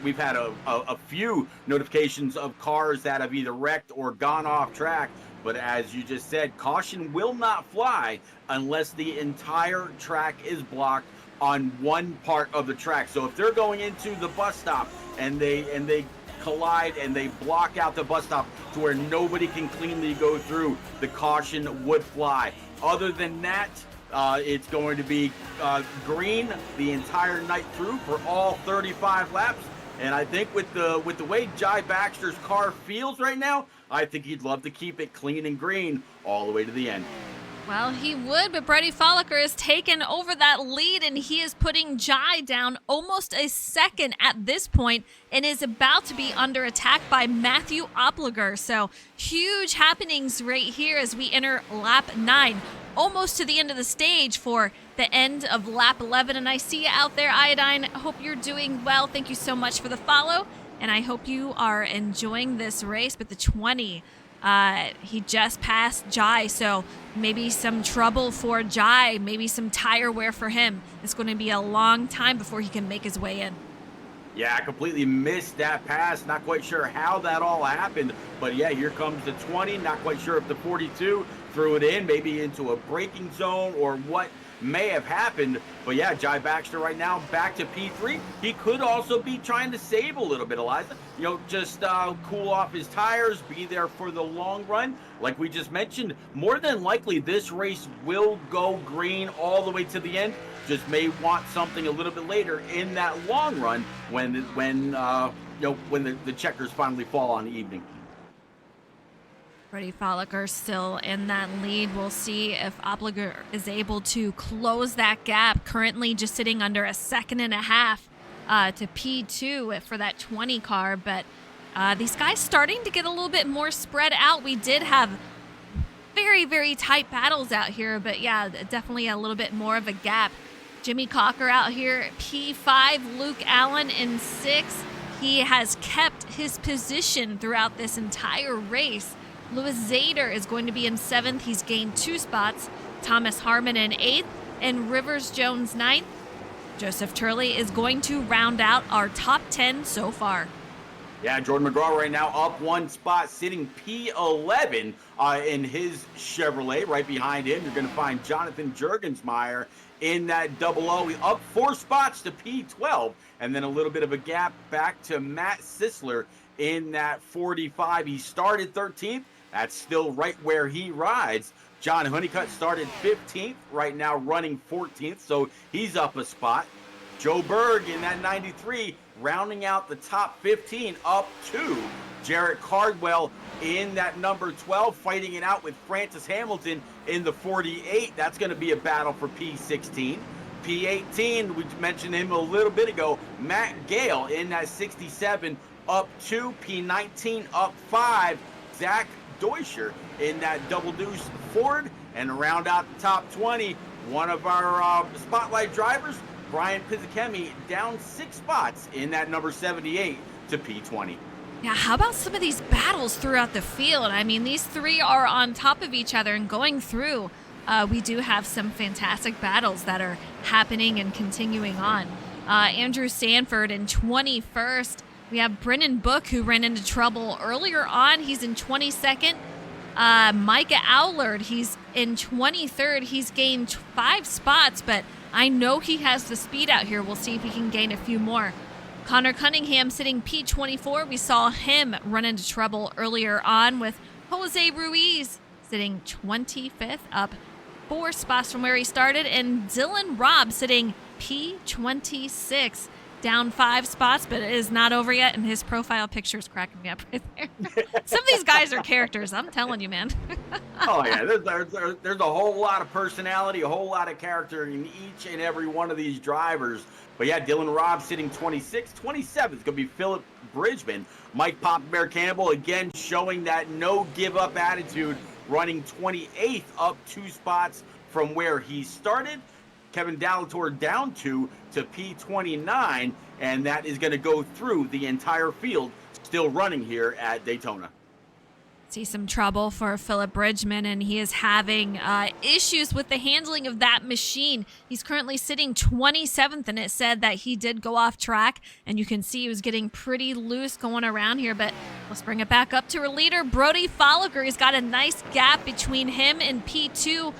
[SPEAKER 2] We've had a few notifications of cars that have either wrecked or gone off track. But as you just said, caution will not fly unless the entire track is blocked on one part of the track. So if they're going into the bus stop and they collide and they block out the bus stop to where nobody can cleanly go through, the caution would fly. Other than that, it's going to be green the entire night through for all 35 laps. And I think with the way Jai Baxter's car feels right now, I think he'd love to keep it clean and green all the way to the end.
[SPEAKER 1] Well, he would, but Brody Folliker has taken over that lead, and he is putting Jai down almost a second at this point and is about to be under attack by Matthew Opliger. So huge happenings right here as we enter lap 9, almost to the end of the stage for the end of lap 11. And I see you out there, Iodine. Hope you're doing well. Thank you so much for the follow, and I hope you are enjoying this race. But the 20, he just passed Jai, so maybe some trouble for Jai, maybe some tire wear for him. It's going to be a long time before he can make his way in.
[SPEAKER 2] Yeah, I completely missed that pass. Not quite sure how that all happened. But yeah, here comes the 20. Not quite sure if the 42 threw it in, maybe into a braking zone or what may have happened. But yeah, Jai Baxter right now back to P3. He could also be trying to save a little bit, Eliza. Just cool off his tires, be there for the long run. Like we just mentioned, more than likely this race will go green all the way to the end. Just may want something a little bit later in that long run when the checkers finally fall on the evening.
[SPEAKER 1] Brody Folliker still in that lead. We'll see if Opliger is able to close that gap. Currently just sitting under a second and a half to P2 for that 20 car. But these guys starting to get a little bit more spread out. We did have very, very tight battles out here. But yeah, definitely a little bit more of a gap. Jimmy Cocker out here at P5. Luke Allen in 6. he has kept his position throughout this entire race. Louis Zader is going to be in 7th. He's gained 2 spots. Thomas Harmon in 8th and Rivers Jones 9th. Joseph Turley is going to round out our top 10 so far.
[SPEAKER 2] Yeah, Jordan McGraw right now up 1 spot, sitting P11 in his Chevrolet. Right behind him, you're going to find Jonathan Jurgensmeyer in that 00. He up 4 spots to P12, and then a little bit of a gap back to Matt Sisler in that 45. He started 13th. That's still right where he rides. John Honeycutt started 15th, right now running 14th, so he's up a spot. Joe Berg in that 93, rounding out the top 15, up 2. Jarrett Cardwell in that number 12, fighting it out with Francis Hamilton in the 48. That's going to be a battle for P16. P18, we mentioned him a little bit ago, Matt Gale in that 67, up 2. P19, up 5. Zach Deutscher in that double deuce Ford. And to round out the top 20, one of our spotlight drivers, Brian Pizzakemi, down 6 spots in that number 78 to P20.
[SPEAKER 1] Yeah, how about some of these battles throughout the field? I mean, these 3 are on top of each other and going through. We do have some fantastic battles that are happening and continuing on. Andrew Sanford in 21st. We have Brennan Book, who ran into trouble earlier on. He's in 22nd. Micah Owlard, he's in 23rd. He's gained 5 spots, but I know he has the speed out here. We'll see if he can gain a few more. Connor Cunningham sitting P24. We saw him run into trouble earlier on with Jose Ruiz sitting 25th, up 4 spots from where he started. And Dylan Robb sitting P26, down 5 spots, but it is not over yet. And his profile picture is cracking me up right there. Some of these guys are characters. I'm telling you, man.
[SPEAKER 2] Oh, yeah. There's a whole lot of personality, a whole lot of character in each and every one of these drivers. But yeah, Dylan Robb sitting 26th. 27th is going to be Philip Bridgman. Mike Papa Bear Campbell, again, showing that no give-up attitude, running 28th, up 2 spots from where he started. Kevin Dalator down 2 to P29, and that is going to go through the entire field, still running here at Daytona.
[SPEAKER 1] See some trouble for Philip Bridgman, and he is having issues with the handling of that machine. He's currently sitting 27th, and it said that he did go off track, and you can see he was getting pretty loose going around here, but let's bring it back up to our leader, Brody Folliger. He's got a nice gap between him and P2,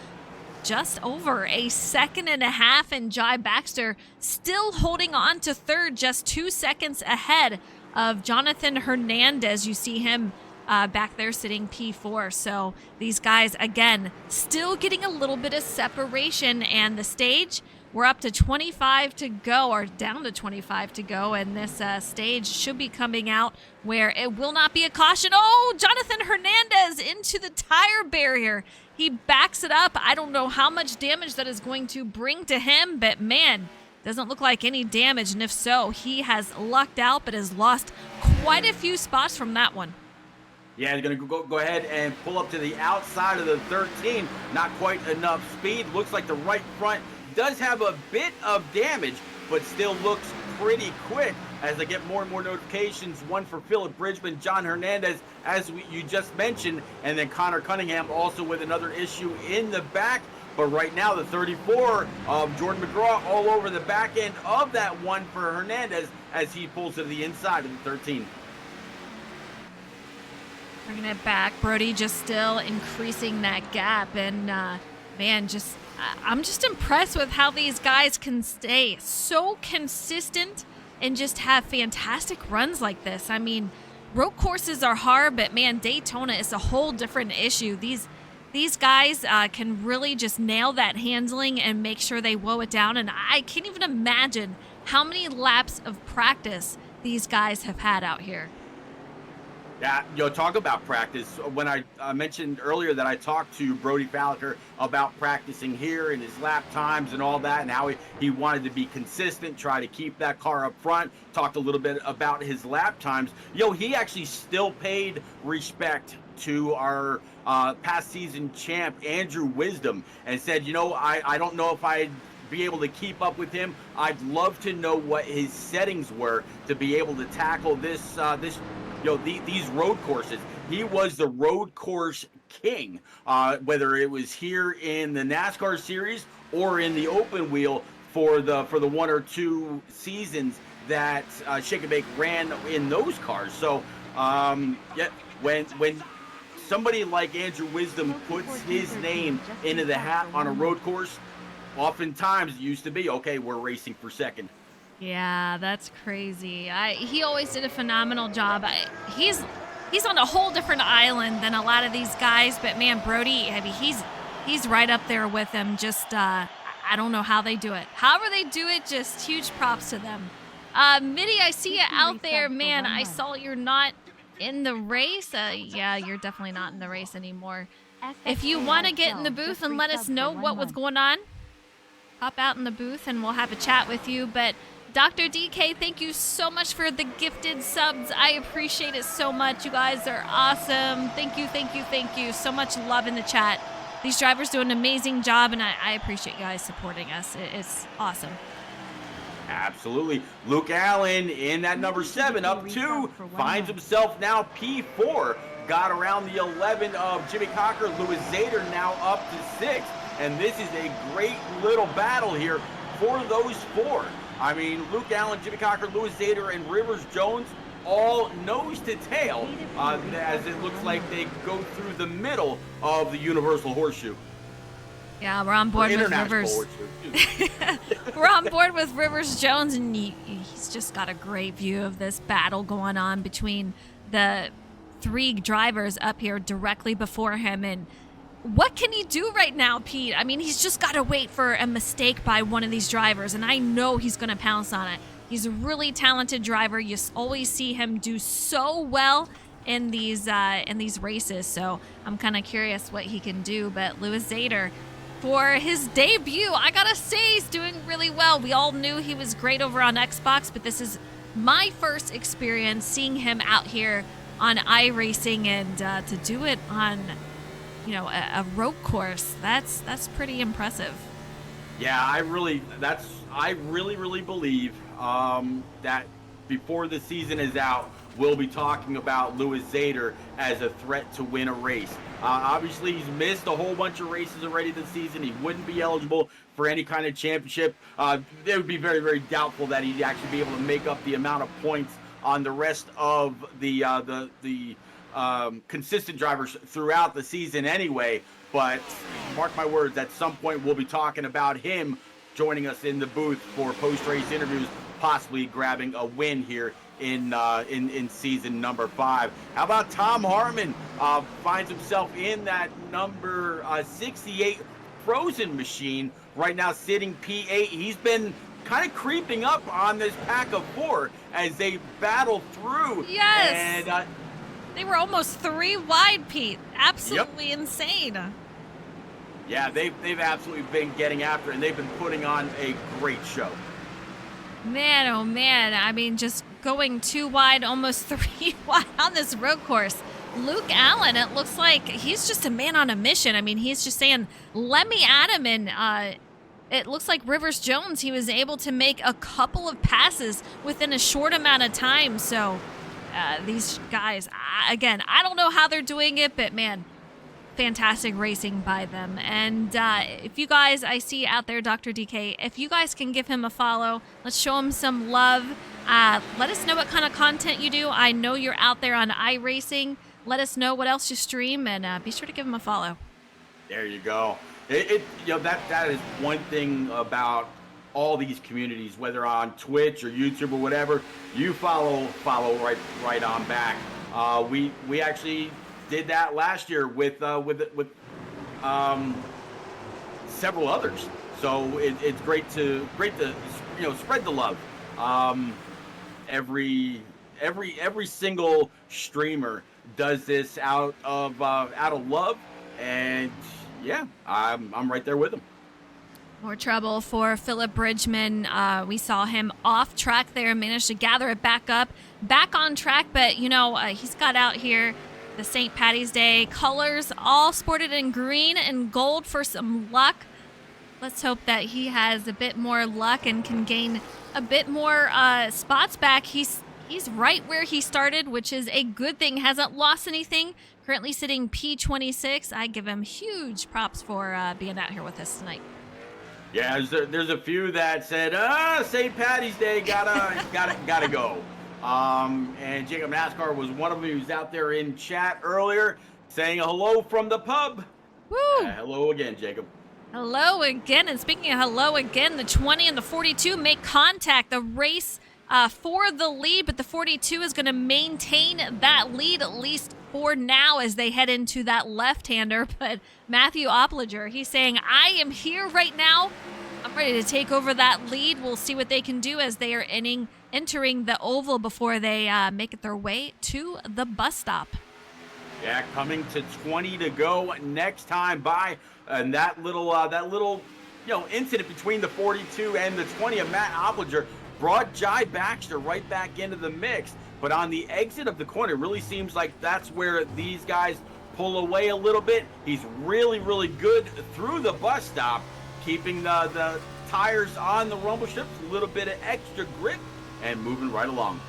[SPEAKER 1] just over a 1.5 seconds, and Jai Baxter still holding on to 3rd, just 2 seconds ahead of Jonathan Hernandez. You see him back there sitting P4. So these guys, again, still getting a little bit of separation, and the stage, we're up to 25 to go, or down to 25 to go, and this stage should be coming out where it will not be a caution. Oh, Jonathan Hernandez into the tire barrier. He backs it up. I don't know how much damage that is going to bring to him, but man, doesn't look like any damage, and if so, he has lucked out but has lost quite a few spots from that one.
[SPEAKER 2] Yeah, he's going to go ahead and pull up to the outside of the 13. Not quite enough speed. Looks like the right front does have a bit of damage, but still looks pretty quick as I get more and more notifications. One for Philip Bridgman, John Hernandez, as you just mentioned, and then Connor Cunningham also with another issue in the back. But right now, the 34 of Jordan McGraw all over the back end of that one for Hernandez as he pulls to the inside of the 13.
[SPEAKER 1] Bringing it back, Brody just still increasing that gap, and man, I'm just impressed with how these guys can stay so consistent and just have fantastic runs like this. I mean, road courses are hard, but man, Daytona is a whole different issue. These guys can really just nail that handling and make sure they woe it down, and I can't even imagine how many laps of practice these guys have had out here.
[SPEAKER 2] Yeah, talk about practice. When I mentioned earlier that I talked to Brody Folliger about practicing here and his lap times and all that, and how he wanted to be consistent, try to keep that car up front, talked a little bit about his lap times. He actually still paid respect to our past season champ, Andrew Wisdom, and said, I don't know if I'd be able to keep up with him. I'd love to know what his settings were to be able to tackle this these road courses. He was the road course king, whether it was here in the NASCAR series or in the open wheel for the 1 or 2 seasons that Shake and Bake ran in those cars. So when somebody like Andrew Wisdom puts his name into the hat on a road course, oftentimes it used to be, okay, we're racing for second.
[SPEAKER 1] Yeah, that's crazy. He always did a phenomenal job. He's on a whole different island than a lot of these guys, but man, Brody, I mean, he's right up there with him. Just I don't know how they do it. However they do it, just huge props to them. Mitty, I see you out there. Man, I saw you're not in the race. Yeah, you're definitely not in the race anymore. If you want to get in the booth and let us know what was going on, hop out in the booth and we'll have a chat with you. But Dr. DK, thank you so much for the gifted subs. I appreciate it so much. You guys are awesome. Thank you, thank you, thank you. So much love in the chat. These drivers do an amazing job, and I appreciate you guys supporting us. It's awesome.
[SPEAKER 2] Absolutely. Luke Allen in that number 7 up 2, finds himself now P4. Got around the 11 of Jimmy Cocker. Louis Zader now up to 6. And this is a great little battle here for those 4. I mean, Luke Allen, Jimmy Cocker, Louis Zader, and Rivers Jones all nose to tail as it looks like they go through the middle of the Universal Horseshoe.
[SPEAKER 1] Yeah, we're on board with Rivers. We're on board with Rivers Jones, and he's just got a great view of this battle going on between the 3 drivers up here directly before him. And what can he do right now, Pete? I mean, he's just got to wait for a mistake by one of these drivers, and I know he's going to pounce on it. He's a really talented driver. You always see him do so well in these races, so I'm kind of curious what he can do. But Louis Zader, for his debut, I gotta say, he's doing really well. We all knew he was great over on Xbox, but this is my first experience seeing him out here on iRacing, and to do it on a road course, that's pretty impressive.
[SPEAKER 2] Yeah, I really believe that before the season is out, we'll be talking about Louis Zader as a threat to win a race. Obviously, he's missed a whole bunch of races already this season. He wouldn't be eligible for any kind of championship. It would be very, very doubtful that he'd actually be able to make up the amount of points on the rest of the consistent drivers throughout the season anyway. But mark my words, at some point we'll be talking about him joining us in the booth for post-race interviews, possibly grabbing a win here in season number 5. How about Tom Harmon finds himself in that number 68 Frozen machine right now, sitting P8. He's been kind of creeping up on this pack of 4 as they battle through.
[SPEAKER 1] Yes.
[SPEAKER 2] And
[SPEAKER 1] they were almost 3 wide, Pete. Absolutely insane.
[SPEAKER 2] Yeah, they've absolutely been getting after it, and they've been putting on a great show.
[SPEAKER 1] Man, oh man. I mean, just going 2 wide, almost 3 wide on this road course. Luke Allen, it looks like he's just a man on a mission. I mean, he's just saying, let me at him. And it looks like Rivers Jones, he was able to make a couple of passes within a short amount of time. So these guys, again, I don't know how they're doing it, but man, fantastic racing by them. And if you guys, I see out there, Dr. DK, if you guys can give him a follow, let's show him some love. Let us know what kind of content you do. I know you're out there on iRacing. Let us know what else you stream, and be sure to give him a follow.
[SPEAKER 2] There you go. That is one thing about all these communities, whether on Twitch or YouTube or whatever. You follow right on back. We actually did that last year with several others. So it's great to spread the love. Every single streamer does this out of love, and yeah, I'm right there with them.
[SPEAKER 1] More trouble for Philip Bridgman. We saw him off track there, managed to gather it back up, back on track, but he's got out here the St. Patty's Day colors all sported in green and gold for some luck. Let's hope that he has a bit more luck and can gain a bit more spots back. He's right where he started, which is a good thing. Hasn't lost anything. Currently sitting P26. I give him huge props for being out here with us tonight.
[SPEAKER 2] Yeah, there's a few that said, St. Patty's Day, gotta go. And Jacob NASCAR was one of them. He was out there in chat earlier saying hello from the pub.
[SPEAKER 1] Woo!
[SPEAKER 2] Hello again, Jacob.
[SPEAKER 1] Hello again. And speaking of hello again, the 20 and the 42 make contact. The race for the lead, but the 42 is going to maintain that lead at least for now as they head into that left-hander. But Matthew Opliger, he's saying, I am here right now. I'm ready to take over that lead. We'll see what they can do as they are entering the oval before they make it their way to the bus stop.
[SPEAKER 2] Yeah, coming to 20 to go next time by, and that little incident between the 42 and the 20 of Matt Opliger brought Jai Baxter right back into the mix. But on the exit of the corner, it really seems like that's where these guys pull away a little bit. He's really, really good through the bus stop, keeping the tires on the rumble strips, a little bit of extra grip, and moving right along.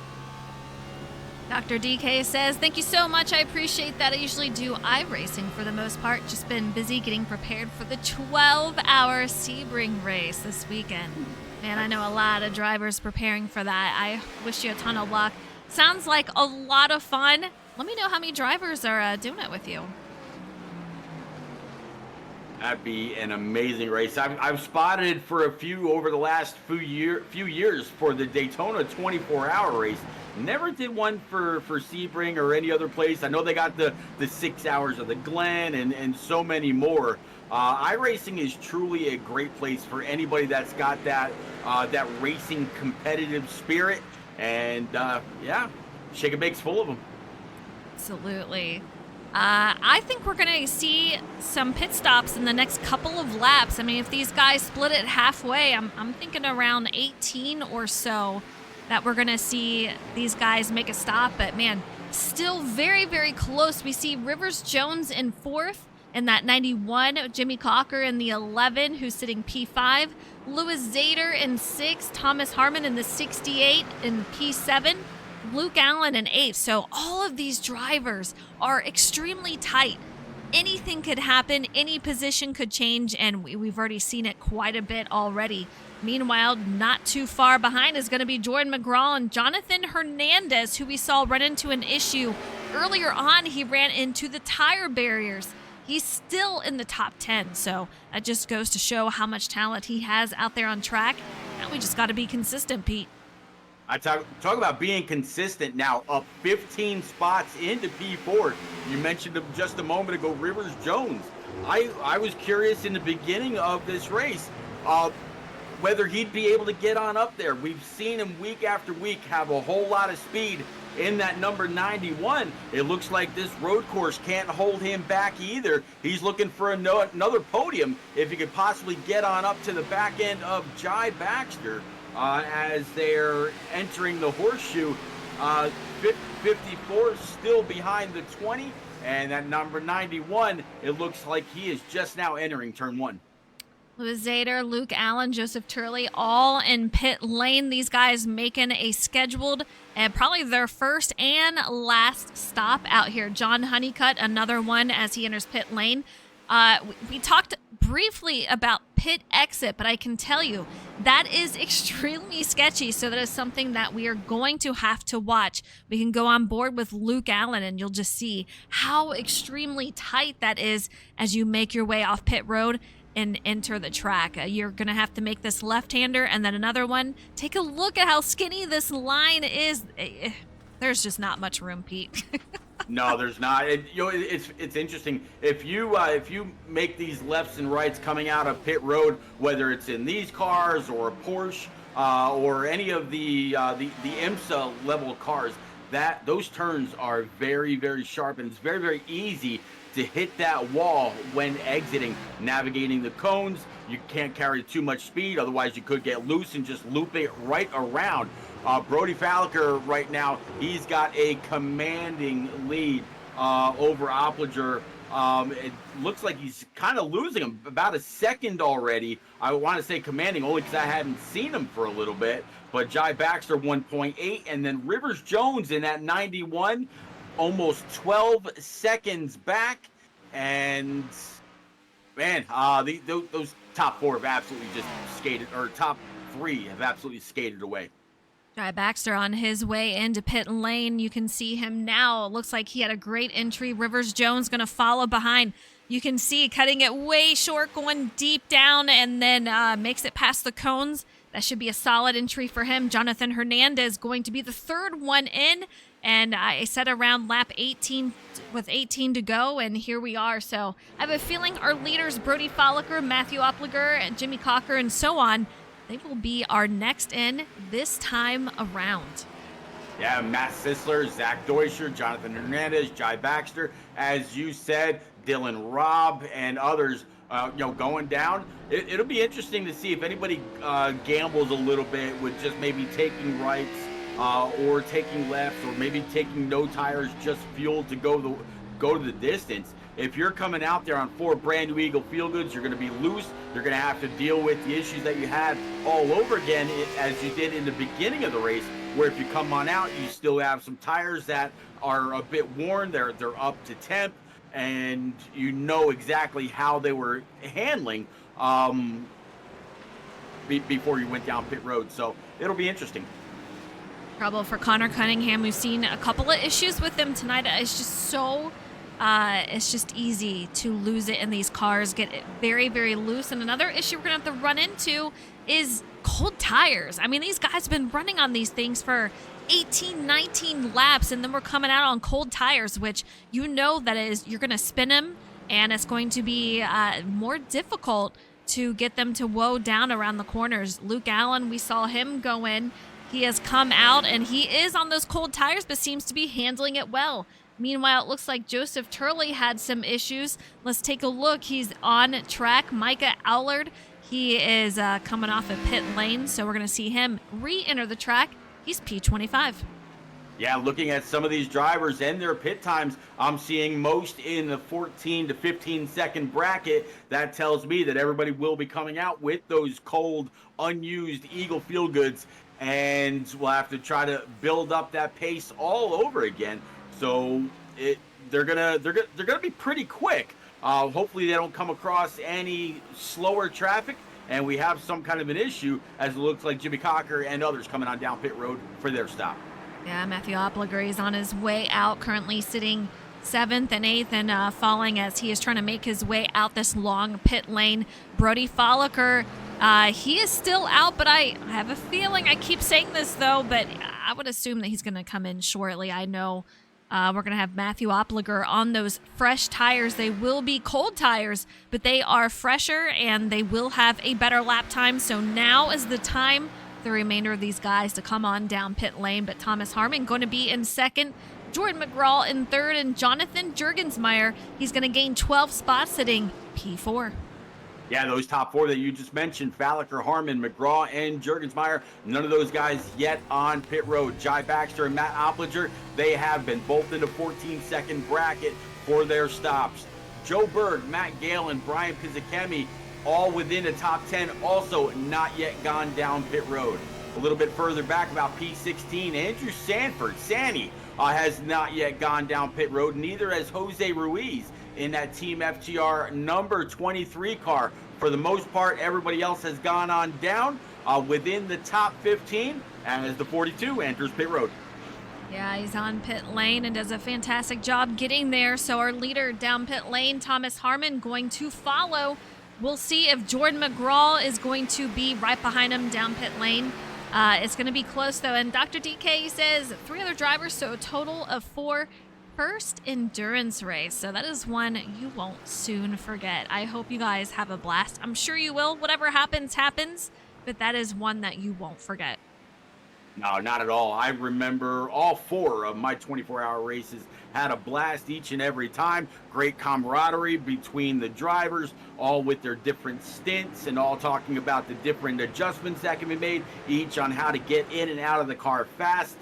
[SPEAKER 1] Dr. DK says, thank you so much. I appreciate that. I usually do iRacing for the most part. Just been busy getting prepared for the 12-hour Sebring race this weekend. Man, I know a lot of drivers preparing for that. I wish you a ton of luck. Sounds like a lot of fun. Let me know how many drivers are doing it with you.
[SPEAKER 2] That'd be an amazing race. I've spotted for a few over the last few years for the Daytona 24-hour race. Never did one for Sebring or any other place. I know they got the 6 hours of the Glen and so many more. iRacing is truly a great place for anybody that's got that racing competitive spirit. And Shake and Bake's full of them.
[SPEAKER 1] Absolutely. I think we're going to see some pit stops in the next couple of laps. I mean, if these guys split it halfway, I'm thinking around 18 or so that we're going to see these guys make a stop. But, man, still very, very close. We see Rivers Jones in 4th in that 91, Jimmy Cocker in the 11, who's sitting P5, Lewis Zader in 6, Thomas Harmon in the 68 in P7, Luke Allen in 8th. So all of these drivers are extremely tight. Anything could happen, any position could change, and we've already seen it quite a bit already. Meanwhile, not too far behind is going to be Jordan McGraw and Jonathan Hernandez, who we saw run into an issue earlier on. He ran into the tire barriers. He's still in the top 10, so that just goes to show how much talent he has out there on track. Now we just got to be consistent, Pete.
[SPEAKER 2] I talk about being consistent now, up 15 spots into P4. You mentioned him just a moment ago, Rivers Jones. I was curious in the beginning of this race whether he'd be able to get on up there. We've seen him week after week have a whole lot of speed in that number 91. It looks like this road course can't hold him back either. He's looking for another podium if he could possibly get on up to the back end of Jai Baxter as they're entering the horseshoe. 54 still behind the 20, and that number 91, it looks like he is just now entering turn 1.
[SPEAKER 1] Lewis Zader, Luke Allen, Joseph Turley, all in pit lane. These guys making a scheduled and probably their first and last stop out here. John Honeycutt, another one as he enters pit lane. We talked briefly about pit exit, but I can tell you that is extremely sketchy. So that is something that we are going to have to watch. We can go on board with Luke Allen and you'll just see how extremely tight that is as you make your way off pit road and enter the track. You're going to have to make this left-hander and then another one. Take a look at how skinny this line is. There's just not much room, Pete.
[SPEAKER 2] No, there's not. It's interesting. If you make these lefts and rights coming out of pit road, whether it's in these cars or a Porsche or any of the IMSA level cars, those turns are very, very sharp, and it's very, very easy to hit that wall when exiting. Navigating the cones, you can't carry too much speed, otherwise you could get loose and just loop it right around. Brody Falliker right now, he's got a commanding lead over Opliger It looks like he's kind of losing him about a second already. I want to say commanding only because I hadn't seen him for a little bit. But Jai Baxter 1.8, and then Rivers Jones in that 91, almost 12 seconds back. And man, those top four have absolutely just skated, or top three have absolutely skated away.
[SPEAKER 1] Jai Baxter on his way into pit lane. You can see him now. It looks like he had a great entry. Rivers Jones going to follow behind. You can see cutting it way short, going deep down, and then makes it past the cones. That should be a solid entry for him. Jonathan Hernandez going to be the third one in. And I said around lap 18 with 18 to go, and here we are. So I have a feeling our leaders, Brody Folliker, Matthew Opliger, and Jimmy Cocker, and so on, they will be our next in this time around.
[SPEAKER 2] Yeah, Matt Sisler, Zach Deutscher, Jonathan Hernandez, Jai Baxter, as you said, Dylan Robb, and others, going down. It'll be interesting to see if anybody gambles a little bit with just maybe taking rights or taking lefts, or maybe taking no tires, just fuel to go to the distance. If you're coming out there on 4 brand new Eagle Feel Goods, you're going to be loose. You're going to have to deal with the issues that you had all over again, as you did in the beginning of the race, where if you come on out, you still have some tires that are a bit worn. They're up to temp, and you know exactly how they were handling before you went down pit road. So it'll be interesting.
[SPEAKER 1] Trouble for Connor Cunningham. We've seen a couple of issues with him tonight. It's just so... it's just easy to lose it in these cars, get it very, very loose. And another issue we're going to have to run into is cold tires. I mean, these guys have been running on these things for 18, 19 laps, and then we're coming out on cold tires, which you're going to spin them, and it's going to be more difficult to get them to woe down around the corners. Luke Allen, we saw him go in. He has come out, and he is on those cold tires, but seems to be handling it well. Meanwhile, it looks like Joseph Turley had some issues. Let's take a look. He's on track. Micah Allard, he is coming off a pit lane, so we're going to see him re-enter the track. He's P25.
[SPEAKER 2] Yeah, looking at some of these drivers and their pit times, I'm seeing most in the 14 to 15 second bracket. That tells me that everybody will be coming out with those cold, unused Eagle Feel Goods, and we'll have to try to build up that pace all over again. So they're gonna be pretty quick. Hopefully they don't come across any slower traffic, and we have some kind of an issue, as it looks like Jimmy Cocker and others coming on down pit road for their stop.
[SPEAKER 1] Yeah, Matthew Opliger is on his way out, currently sitting 7th and 8th and falling as he is trying to make his way out this long pit lane. Brody Folliker, he is still out, but I have a feeling, I keep saying this though, but I would assume that he's going to come in shortly. I know we're going to have Matthew Opliger on those fresh tires. They will be cold tires, but they are fresher and they will have a better lap time. So now is the time for the remainder of these guys to come on down pit lane. But Thomas Harmon going to be in second, Jordan McGraw in third, and Jonathan Jurgensmeyer, he's going to gain 12 spots, sitting P4.
[SPEAKER 2] Yeah, those top 4 that you just mentioned, Falliker, Harmon, McGraw, and Jurgensmeyer, none of those guys yet on pit road. Jai Baxter and Matt Opliger, they have been both in the 14-second bracket for their stops. Joe Berg, Matt Galen, Brian Pizzakemi, all within the top 10, also not yet gone down pit road. A little bit further back, about P16, Andrew Sanford, Sanny, has not yet gone down pit road, neither has Jose Ruiz in that Team FTR number 23 car. For the most part, everybody else has gone on down within the top 15 as the 42 enters pit road.
[SPEAKER 1] Yeah, he's on pit lane and does a fantastic job getting there. So our leader down pit lane, Thomas Harmon, going to follow. We'll see if Jordan McGraw is going to be right behind him down pit lane. It's going to be close, though. And Dr. DK says 3 other drivers, so a total of 4. First endurance race. So that is one you won't soon forget. I hope you guys have a blast. I'm sure you will. Whatever happens, happens. But that is one that you won't forget.
[SPEAKER 2] No, not at all. I remember all 4 of my 24-hour races. Had a blast each and every time. Great camaraderie between the drivers, all with their different stints and all talking about the different adjustments that can be made, each on how to get in and out of the car fast.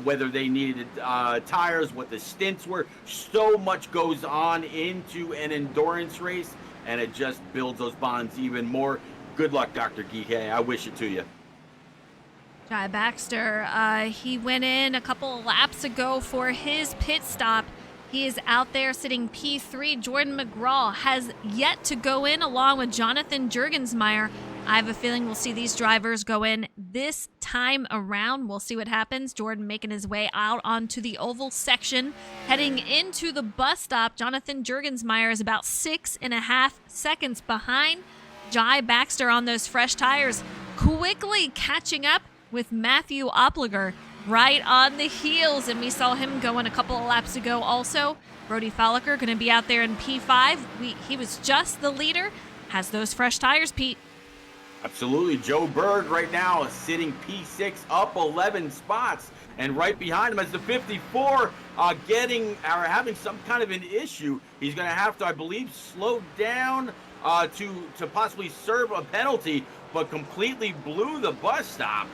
[SPEAKER 2] whether they needed tires, what the stints were. So much goes on into an endurance race, and it just builds those bonds even more. Good luck, Dr. Geek. I wish it to you.
[SPEAKER 1] Jai Baxter, he went in a couple of laps ago for his pit stop. He is out there sitting P3. Jordan McGraw has yet to go in along with Jonathan Jurgensmeyer. I have a feeling we'll see these drivers go in this time around. We'll see what happens. Jordan making his way out onto the oval section, heading into the bus stop. Jonathan Jurgensmeyer is about 6.5 seconds behind Jai Baxter on those fresh tires, quickly catching up with Matthew Opliger right on the heels, and we saw him going a couple of laps ago also. Brody Folliker going to be out there in P5. He was just the leader, has those fresh tires, Pete.
[SPEAKER 2] Absolutely. Joe Berg right now is sitting P6, up 11 spots, and right behind him is the 54 having some kind of an issue. He's going to have to, I believe, slow down to possibly serve a penalty, but completely blew the bus stop.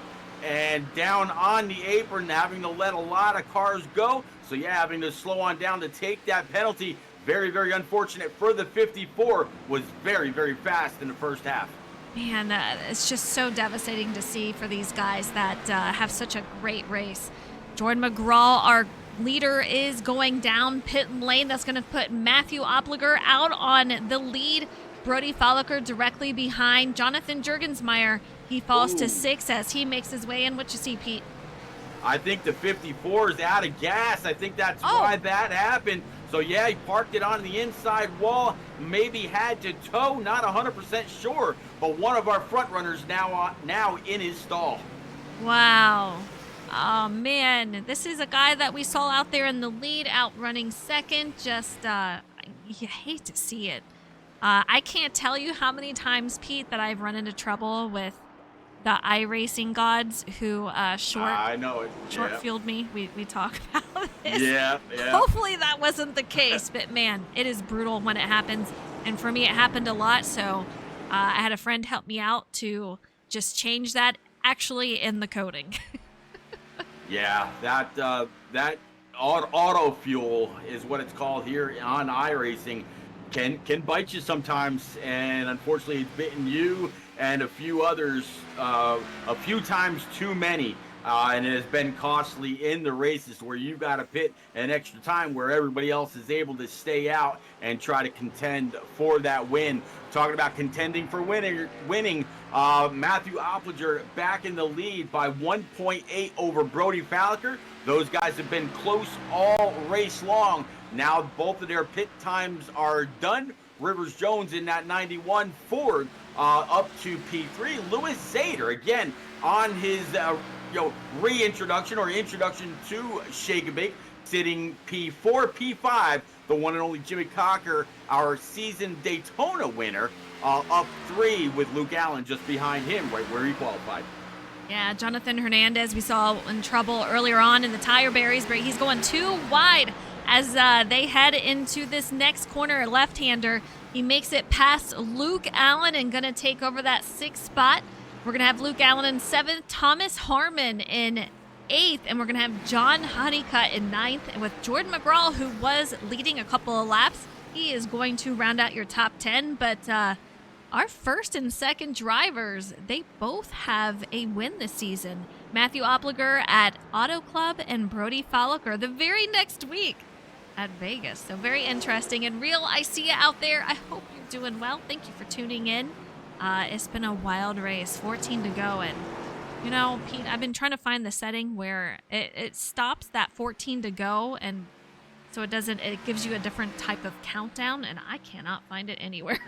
[SPEAKER 2] And down on the apron, having to let a lot of cars go. So yeah, having to slow on down to take that penalty. Very, very unfortunate for the 54. Was very, very fast in the first half.
[SPEAKER 1] Man, it's just so devastating to see for these guys that have such a great race. Jordan McGraw, our leader, is going down pit lane. That's going to put Matthew Opliger out on the lead. Brody Folliker directly behind. Jonathan Jurgensmeyer, he falls to 6 as he makes his way in. What you see, Pete?
[SPEAKER 2] I think the 54 is out of gas. I think that's why that happened. So yeah, he parked it on the inside wall. Maybe had to tow, not 100% sure. But one of our front runners now in his stall.
[SPEAKER 1] Wow. Oh man, this is a guy that we saw out there in the lead, out running second. Just you hate to see it. I can't tell you how many times, Pete, that I've run into trouble with the iRacing gods who short-fueled me. We talk about this.
[SPEAKER 2] Yeah.
[SPEAKER 1] Hopefully that wasn't the case, but man, it is brutal when it happens. And for me, it happened a lot, so I had a friend help me out to just change that actually in the coding.
[SPEAKER 2] Yeah, that auto fuel is what it's called here on iRacing. Can bite you sometimes, and unfortunately it's bitten you and a few others a few times too many, and it has been costly in the races where you got to pit an extra time where everybody else is able to stay out and try to contend for that win. Talking about contending for winning, Matthew Opliger back in the lead by 1.8 over Brody Folliker. Those guys have been close all race long. Now both of their pit times are done. Rivers Jones in that 91 Ford up to P3. Lewis Zader again on his reintroduction or introduction to Shake and Bake, sitting P4, P5. The one and only Jimmy Cocker, our season Daytona winner, up 3 with Luke Allen just behind him, right where he qualified.
[SPEAKER 1] Yeah, Jonathan Hernandez, we saw in trouble earlier on in the tire berries, but he's going too wide as they head into this next corner. Left-hander, he makes it past Luke Allen and going to take over that 6th spot. We're going to have Luke Allen in 7th, Thomas Harmon in 8th, and we're going to have John Honeycutt in 9th. And with Jordan McGraw, who was leading a couple of laps, he is going to round out your top 10. But our first and second drivers, they both have a win this season. Matthew Opliger at Auto Club and Brody Folliker the very next week at Vegas. So very interesting. And Real, I see you out there. I hope you're doing well. Thank you for tuning in. It's been a wild race, 14 to go. And, you know, Pete, I've been trying to find the setting where it stops that 14 to go. And so it gives you a different type of countdown. And I cannot find it anywhere.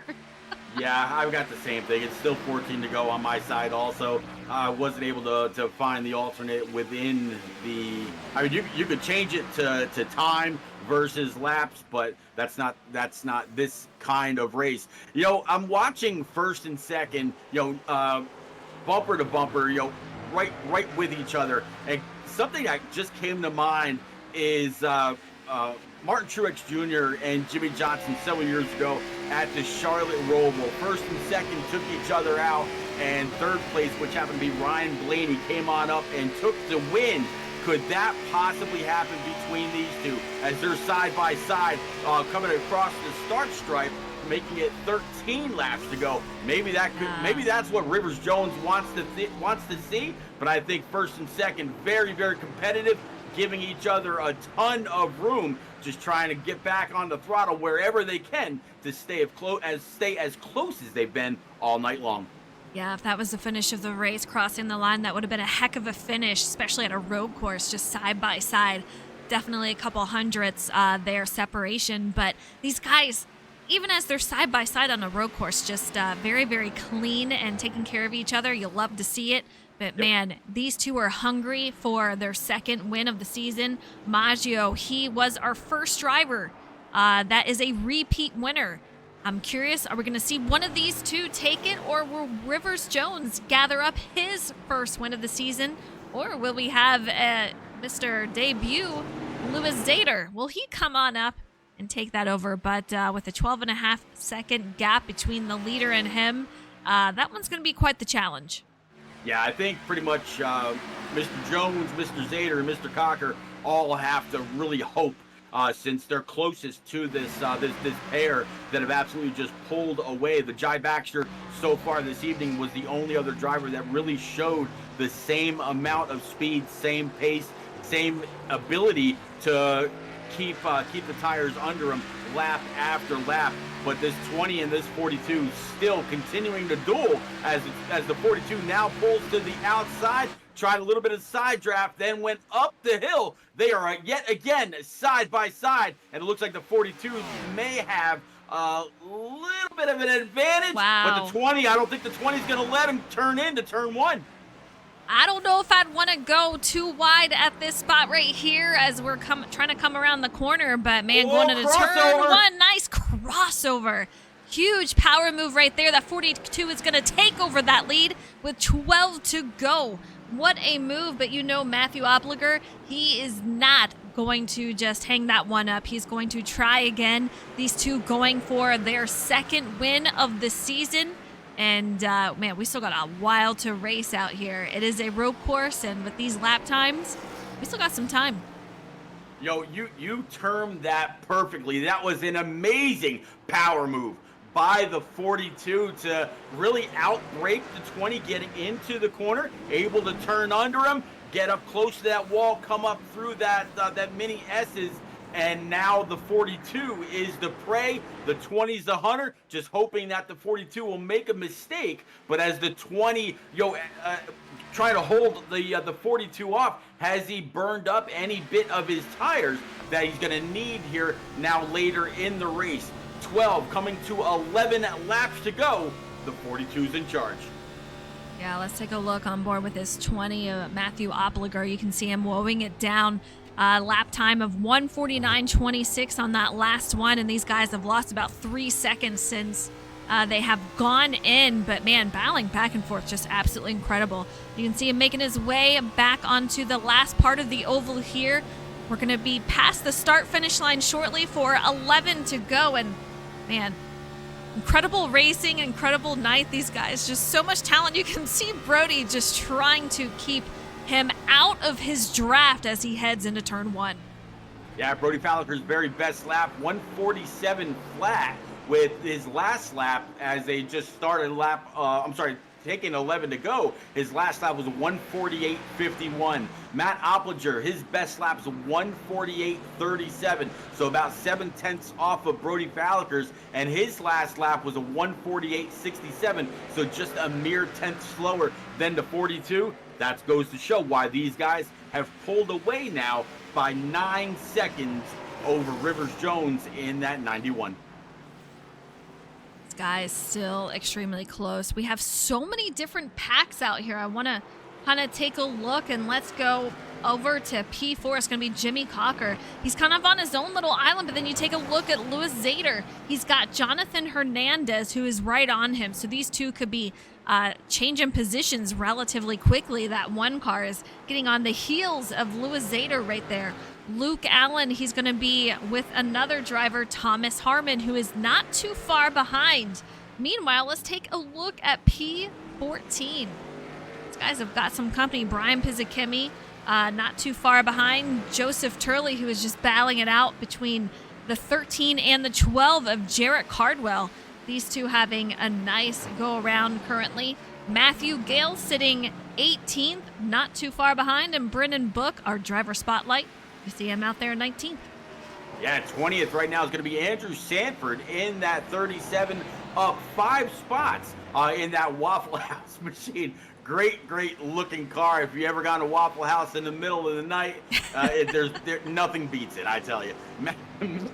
[SPEAKER 2] Yeah, I've got the same thing. It's still 14 to go on my side also. I wasn't able to find the alternate within the... I mean, you could change it to time versus laps, but that's not this kind of race. You know, I'm watching first and second, bumper to bumper, right with each other. And something that just came to mind is Martin Truex Jr. and Jimmy Johnson several years ago at the Charlotte Roval. First and second took each other out, and third place, which happened to be Ryan Blaney, came on up and took the win Could that possibly happen between these two as they're side by side coming across the start stripe, making it 13 laps to go? Maybe that's what Rivers Jones wants to see. But I think first and second, very, very competitive, giving each other a ton of room, just trying to get back on the throttle wherever they can to stay as close as they've been all night long.
[SPEAKER 1] Yeah, if that was the finish of the race, crossing the line, that would have been a heck of a finish, especially at a road course, just side by side. Definitely a couple hundredths there separation. But these guys, even as they're side by side on a road course, just very, very clean and taking care of each other. You'll love to see it. But man, these two are hungry for their second win of the season. Maggio, he was our first driver. That is a repeat winner. I'm curious, are we going to see one of these two take it, or will Rivers Jones gather up his first win of the season? Or will we have Mr. Debut, Louis Zader? Will he come on up and take that over? But with a 12.5-second gap between the leader and him, that one's going to be quite the challenge.
[SPEAKER 2] Yeah, I think pretty much Mr. Jones, Mr. Zader, and Mr. Cocker all have to really hope, since they're closest to this pair that have absolutely just pulled away. The Jai Baxter so far this evening was the only other driver that really showed the same amount of speed, same pace, same ability to keep the tires under him lap after lap. But this 20 and this 42 still continuing to duel as the 42 now pulls to the outside, tried a little bit of side draft, then went up the hill. They are yet again side by side, and it looks like the 42 may have a little bit of an advantage.
[SPEAKER 1] Wow.
[SPEAKER 2] But the 20, I don't think the 20 is going to let him turn into turn one.
[SPEAKER 1] I don't know if I'd want to go too wide at this spot right here as we're trying to come around the corner, but man, going into turn one, nice crossover. Huge power move right there. That 42 is going to take over that lead with 12 to go. What a move, but you know Matthew Obliger, he is not going to just hang that one up. He's going to try again. These two going for their second win of the season. And, man, we still got a while to race out here. It is a road course, and with these lap times, we still got some time.
[SPEAKER 2] Yo, you termed that perfectly. That was an amazing power move by the 42 to really outbrake the 20, getting into the corner, able to turn under him, get up close to that wall, come up through that mini S's. And now the 42 is the prey, the 20's the hunter, just hoping that the 42 will make a mistake. But as the 20, trying to hold the 42 off, has he burned up any bit of his tires that he's going to need here now later in the race? 12 coming to 11 laps to go. The 42's in charge.
[SPEAKER 1] Yeah, let's take a look on board with this 20, Matthew Obliger. You can see him woeing it down. Lap time of 1:49.26 on that last one, and these guys have lost about 3 seconds since they have gone in, but man, battling back and forth, just absolutely incredible. You can see him making his way back onto the last part of the oval here. We're going to be past the start-finish line shortly for 11 to go, and man, incredible racing, incredible night. These guys, just so much talent. You can see Brody just trying to keep him out of his draft as he heads into turn one.
[SPEAKER 2] Yeah, Brody Fowler's very best lap, 147 flat with his last lap as they just started taking 11 to go. His last lap was 148.51. Matt Oplinger, his best lap is 148.37, so about 7/10 off of Brody Fowler's, and his last lap was a 148.67, so just a mere tenth slower than the 42. That goes to show why these guys have pulled away now by 9 seconds over Rivers Jones in that 91.
[SPEAKER 1] This guy is still extremely close. We have so many different packs out here. I want to kind of take a look, and let's go over to P4. It's going to be Jimmy Cocker. He's kind of on his own little island, but then you take a look at Louis Zader. He's got Jonathan Hernandez, who is right on him. So these two could be changing positions relatively quickly. That one car is getting on the heels of Louis Zader right there. Luke Allen, he's going to be with another driver, Thomas Harmon, who is not too far behind. Meanwhile, let's take a look at P14. These guys have got some company. Brian Pizzakemi, Not too far behind, Joseph Turley, who is just battling it out between the 13 and the 12 of Jarrett Cardwell. These two having a nice go-around currently. Matthew Gale sitting 18th, not too far behind, and Brennan Book, our driver spotlight. You see him out there 19th.
[SPEAKER 2] Yeah, 20th right now is going to be Andrew Sanford in that 37, up 5 spots in that Waffle House machine. Great looking car. If you ever gone to Waffle House in the middle of the night, nothing beats it, I tell you.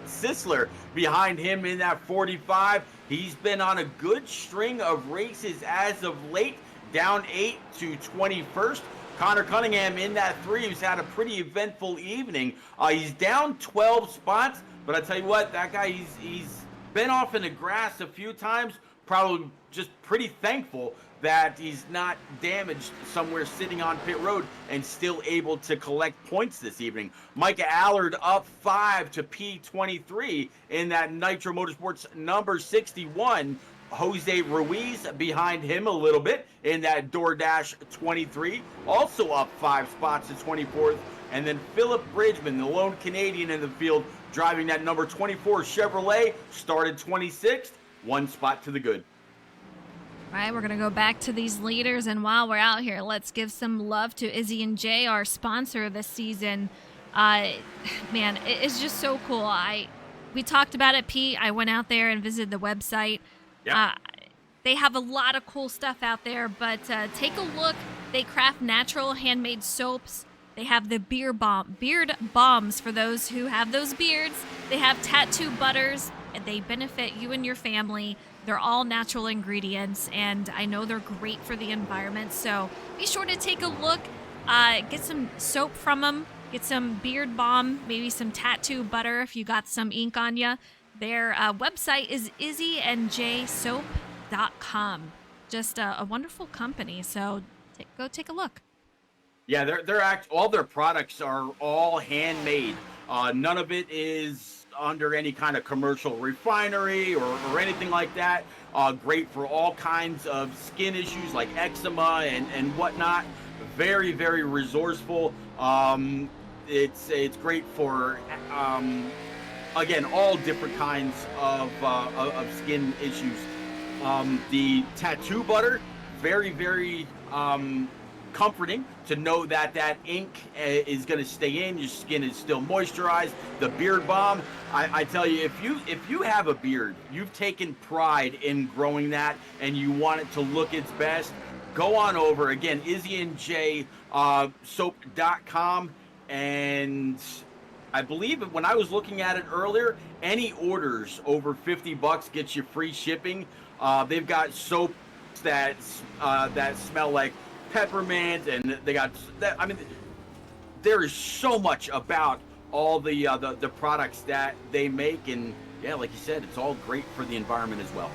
[SPEAKER 2] Sisler behind him in that 45. He's been on a good string of races as of late, down 8 to 21st. Connor Cunningham in that 3, who's had a pretty eventful evening. He's down 12 spots, but I tell you what, that guy, he's been off in the grass a few times, probably just pretty thankful that he's not damaged somewhere sitting on pit road and still able to collect points this evening. Micah Allard up 5 to P23 in that Nitro Motorsports number 61. Jose Ruiz behind him a little bit in that DoorDash 23, also up 5 spots to 24th. And then Philip Bridgman, the lone Canadian in the field, driving that number 24 Chevrolet, started 26th, 1 spot to the good.
[SPEAKER 1] All right, we're going to go back to these leaders, and while we're out here, let's give some love to Izzy and Jay, our sponsor this season. Man, it's just so cool. We talked about it, Pete. I went out there and visited the website.
[SPEAKER 2] Yeah.
[SPEAKER 1] They have a lot of cool stuff out there, but take a look. They craft natural handmade soaps. They have the beard bombs for those who have those beards. They have tattoo butters, and they benefit you and your family. They're all natural ingredients, and I know they're great for the environment. So be sure to take a look. Get some soap from them. Get some beard balm, maybe some tattoo butter if you got some ink on you. Their website is izzyandjsoap.com. Just a wonderful company, so go take a look.
[SPEAKER 2] Yeah, all their products are all handmade. None of it is under any kind of commercial refinery or anything like that. Great for all kinds of skin issues like eczema and whatnot. Very resourceful. It's great for again, all different kinds of skin issues. The tattoo butter, very comforting to know that ink is going to stay in. Your skin is still moisturized. The beard balm, I tell you, if you have a beard, you've taken pride in growing that, and you want it to look its best, go on over. Again, izzyandjsoap.com, and I believe when I was looking at it earlier, any orders over $50 gets you free shipping. They've got soaps that smell like peppermint, and they got that. I mean, there is so much about all the products that they make, and yeah, like you said, it's all great for the environment as well.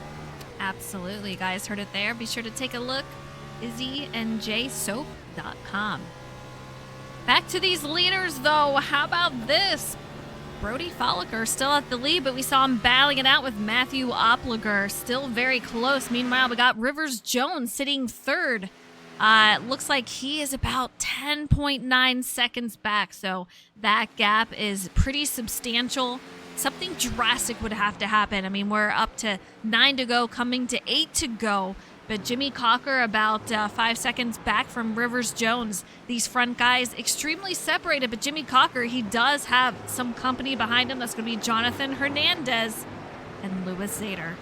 [SPEAKER 1] Absolutely, guys, heard it there. Be sure to take a look. izzyandjsoap.com. Back to these leaders, though. How about this? Brody Folliker still at the lead, but we saw him battling it out with Matthew Opliger, still very close. Meanwhile, we got Rivers Jones sitting third. Looks like he is about 10.9 seconds back, so that gap is pretty substantial. Something drastic would have to happen. I mean, we're up to 9 to go, coming to 8 to go. But Jimmy Cocker about 5 seconds back from Rivers Jones. These front guys extremely separated, but Jimmy Cocker, he does have some company behind him. That's going to be Jonathan Hernandez and Louis Zader.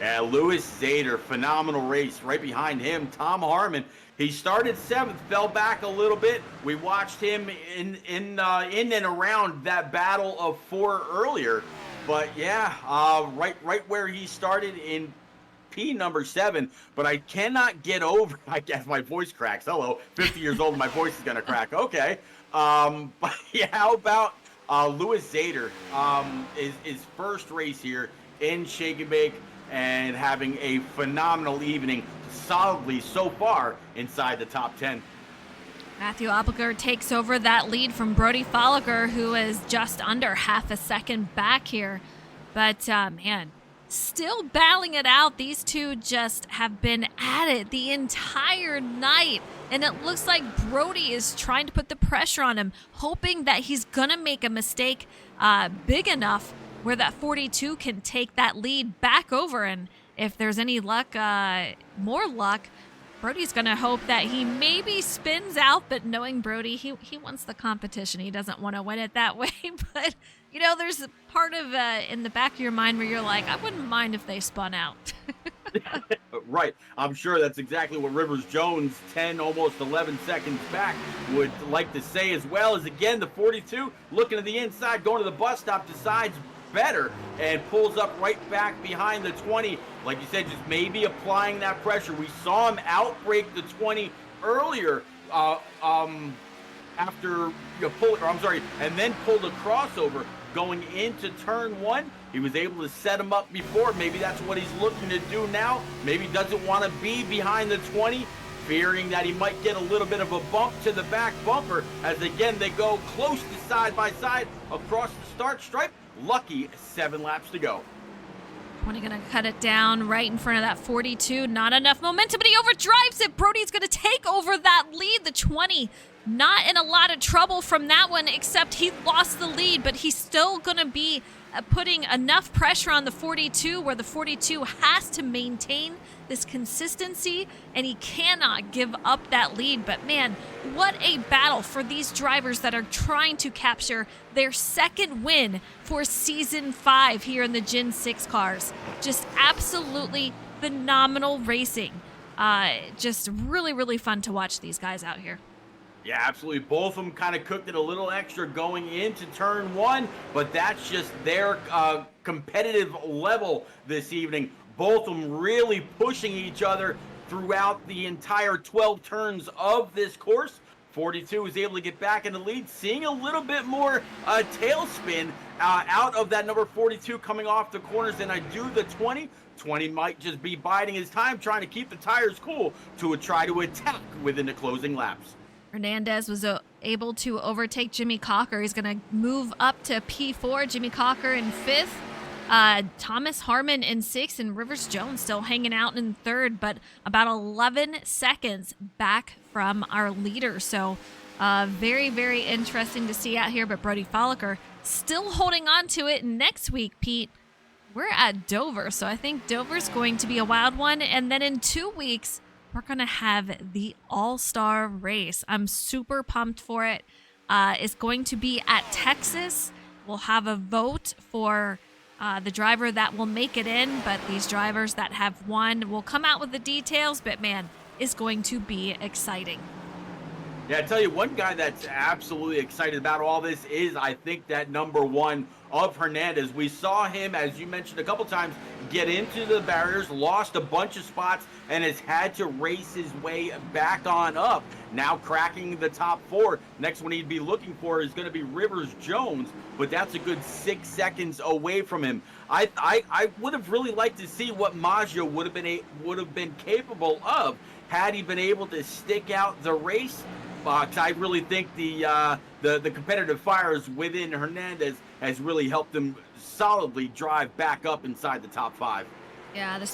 [SPEAKER 2] Yeah, Louis Zader, phenomenal race. Right behind him, Tom Harmon. He started 7th, fell back a little bit. We watched him in and around that battle of 4 earlier. But yeah, right where he started in P number 7. But I cannot get over. I guess my voice cracks. Hello, 50 years old, my voice is gonna crack. Okay. But yeah, how about Louis Zader? His first race here in Shake and Bake, and having a phenomenal evening, solidly so far inside the top 10.
[SPEAKER 1] Matthew Opliger takes over that lead from Brody Folliker, who is just under half a second back here. But, man, still battling it out. These two just have been at it the entire night. and it looks like Brody is trying to put the pressure on him, hoping that he's going to make a mistake big enough where that 42 can take that lead back over. And if there's any luck, more luck, Brody's going to hope that he maybe spins out, but knowing Brody, he wants the competition. He doesn't want to win it that way. But, you know, there's a part of in the back of your mind where you're like, I wouldn't mind if they spun out.
[SPEAKER 2] Right. I'm sure that's exactly what Rivers Jones, 10, almost 11 seconds back, would like to say, as well as, again, the 42 looking to the inside, going to the bus stop, decides better and pulls up right back behind the 20. Like you said, just maybe applying that pressure. We saw him outbreak the 20 earlier after and then pulled a crossover going into turn 1. He was able to set him up before. Maybe that's what he's looking to do now. Maybe doesn't want to be behind the 20, fearing that he might get a little bit of a bump to the back bumper as, again, they go close to side by side across the start stripe. Lucky 7 laps to go.
[SPEAKER 1] 20 going to cut it down right in front of that 42. Not enough momentum, but he overdrives it. Brody's going to take over that lead. The 20 not in a lot of trouble from that one, except he lost the lead, but he's still going to be putting enough pressure on the 42 where the 42 has to maintain this consistency, and he cannot give up that lead. But man, what a battle for these drivers that are trying to capture their second win for season 5 here in the Gen 6 cars. Just absolutely phenomenal racing. Just really, really fun to watch these guys out here.
[SPEAKER 2] Yeah, absolutely. Both of them kind of cooked it a little extra going into turn 1, but that's just their competitive level this evening. Both of them really pushing each other throughout the entire 12 turns of this course. 42 is able to get back in the lead, seeing a little bit more tailspin out of that number 42 coming off the corners than I do the 20. 20 might just be biding his time, trying to keep the tires cool to try to attack within the closing laps.
[SPEAKER 1] Hernandez was able to overtake Jimmy Cocker. He's going to move up to P4. Jimmy Cocker in 5th. Thomas Harmon in 6th, and Rivers Jones still hanging out in 3rd, but about 11 seconds back from our leader. So very, very interesting to see out here. But Brody Folliker still holding on to it. Next week, Pete, we're at Dover. So I think Dover's going to be a wild one. And then in 2 weeks, we're going to have the All-Star race. I'm super pumped for it. It's going to be at Texas. We'll have a vote for the driver that will make it in, but these drivers that have won will come out with the details. But man, it's going to be exciting.
[SPEAKER 2] Yeah, I tell you, one guy that's absolutely excited about all this is, I think, that number 1 of Hernandez. We saw him, as you mentioned a couple times, get into the barriers, lost a bunch of spots, and has had to race his way back on up. Now cracking the top 4. Next one he'd be looking for is going to be Rivers Jones, but that's a good 6 seconds away from him. I would have really liked to see what Maggio would have been capable of had he been able to stick out the race. I really think the competitive fires within Hernandez has really helped him solidly drive back up inside the top 5.
[SPEAKER 1] Yeah, the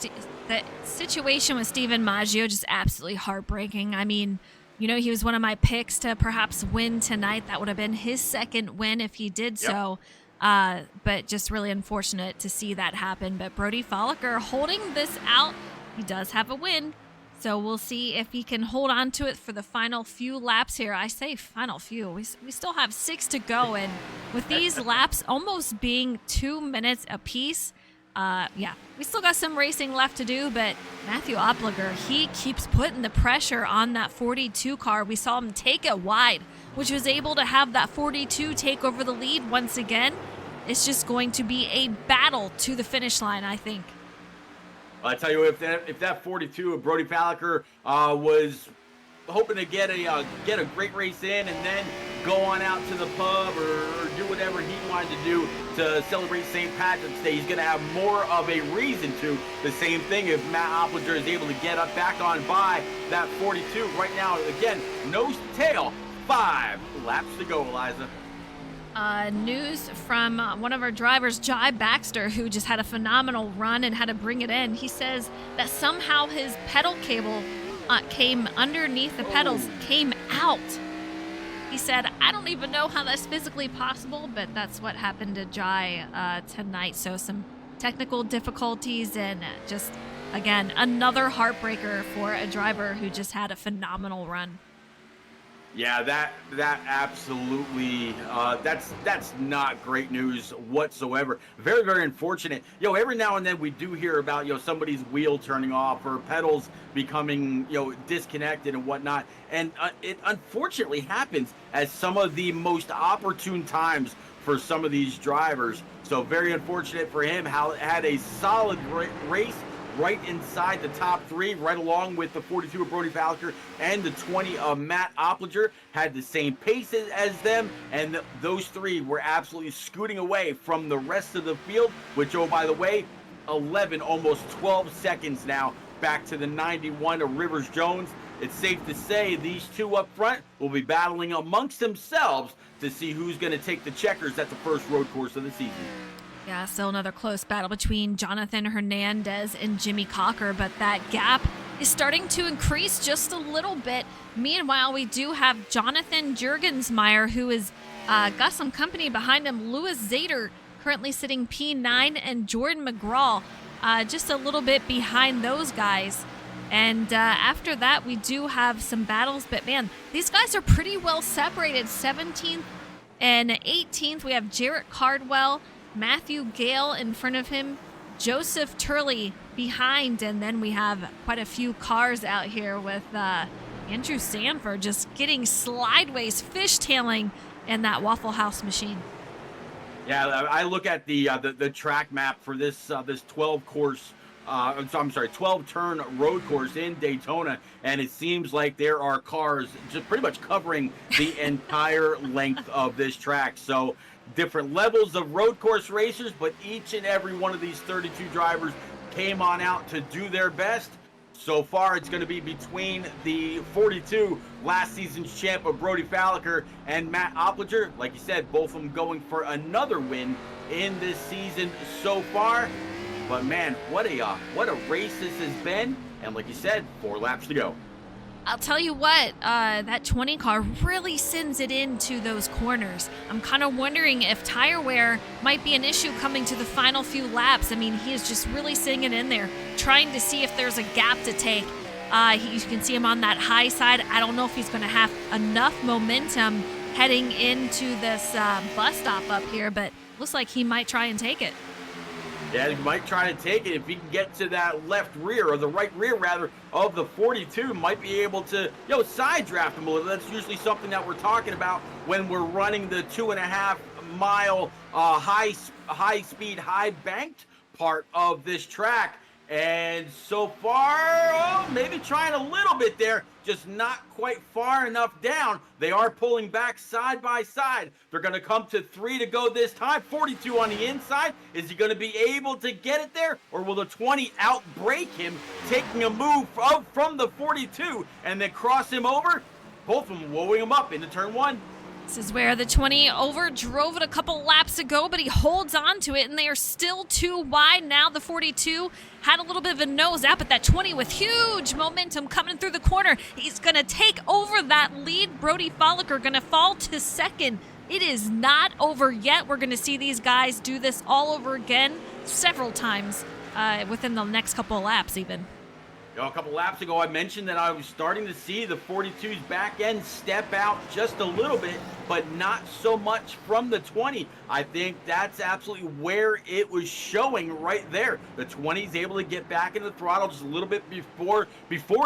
[SPEAKER 1] situation with Steven Maggio just absolutely heartbreaking. I mean, you know, he was one of my picks to perhaps win tonight. That would have been his second win if he did so. But just really unfortunate to see that happen. But Brody Folliker holding this out. He does have a win. So we'll see if he can hold on to it for the final few laps here. I say final few. We still have 6 to go. And with these laps almost being 2 minutes apiece, we still got some racing left to do. But Matthew Opliger, he keeps putting the pressure on that 42 car. We saw him take it wide, which was able to have that 42 take over the lead once again. It's just going to be a battle to the finish line, I think.
[SPEAKER 2] I tell you, if that 42 of Brody Folliker was hoping to get a great race in and then go on out to the pub or do whatever he wanted to do to celebrate St. Patrick's Day, he's going to have more of a reason to. The same thing if Matt Opliger is able to get up back on by that 42. Right now, again, nose to tail, 5 laps to go, Eliza.
[SPEAKER 1] News from one of our drivers, Jai Baxter, who just had a phenomenal run and had to bring it in. He says that somehow his pedal cable came underneath the pedals, came out. He said, I don't even know how that's physically possible, but that's what happened to Jai tonight. So some technical difficulties and just, again, another heartbreaker for a driver who just had a phenomenal run.
[SPEAKER 2] Yeah, that absolutely, that's not great news whatsoever. Very, very unfortunate. Every now and then we do hear about, somebody's wheel turning off or pedals becoming, disconnected and whatnot. And it unfortunately happens at some of the most opportune times for some of these drivers. So very unfortunate for him. Had a solid race, right inside the top 3, right along with the 42 of Brody Falker and the 20 of Matt Oplinger. Had the same pace as them, and those 3 were absolutely scooting away from the rest of the field, which, oh, by the way, 11, almost 12 seconds now back to the 91 of Rivers Jones. It's safe to say these 2 up front will be battling amongst themselves to see who's going to take the checkers at the first road course of the season.
[SPEAKER 1] Yeah, still another close battle between Jonathan Hernandez and Jimmy Cocker, but that gap is starting to increase just a little bit. Meanwhile, we do have Jonathan Jurgensmeyer, who is got some company behind him. Louis Zader currently sitting P9, and Jordan McGraw just a little bit behind those guys. And after that, we do have some battles, but man, these guys are pretty well separated. 17th and 18th, we have Jarrett Cardwell, Matthew Gale in front of him, Joseph Turley behind, and then we have quite a few cars out here with Andrew Sanford just getting slideways, fishtailing in that Waffle House machine.
[SPEAKER 2] Yeah, I look at the track map for this 12 turn road course in Daytona, and it seems like there are cars just pretty much covering the entire length of this track. So different levels of road course racers, but each and every one of these 32 drivers came on out to do their best. So far, it's going to be between the 42 last season's champ of Brody Falker and Matt Oplinger. Like you said, both of them going for another win in this season so far. But man, what a race this has been. And like you said, 4 laps to go.
[SPEAKER 1] I'll tell you what, that 20 car really sends it into those corners. I'm kind of wondering if tire wear might be an issue coming to the final few laps. I mean, he is just really sitting it in there, trying to see if there's a gap to take. You can see him on that high side. I don't know if he's going to have enough momentum heading into this bus stop up here, but looks like he might try and take it.
[SPEAKER 2] Yeah, he might try to take it if he can get to that left rear, or the right rear rather, of the 42. Might be able to, side draft him a little. That's usually something that we're talking about when we're running the 2.5 mile high speed, high banked part of this track. And so far, maybe trying a little bit there, just not quite far enough down. They are pulling back side by side. They're going to come to 3 to go this time. 42 on the inside. Is he going to be able to get it there? Or will the 20 outbrake him, taking a move from the 42 and then cross him over? Both of them wowing him up into turn 1.
[SPEAKER 1] This is where the 20 overdrove it a couple laps ago, but he holds on to it, and they are still too wide. Now the 42 had a little bit of a nose out, but that 20 with huge momentum coming through the corner. He's going to take over that lead. Brody Falker going to fall to second. It is not over yet. We're going to see these guys do this all over again several times within the next couple of laps even.
[SPEAKER 2] A couple laps ago, I mentioned that I was starting to see the 42's back end step out just a little bit, but not so much from the 20. I think that's absolutely where it was showing right there. The 20's able to get back in the throttle just a little bit before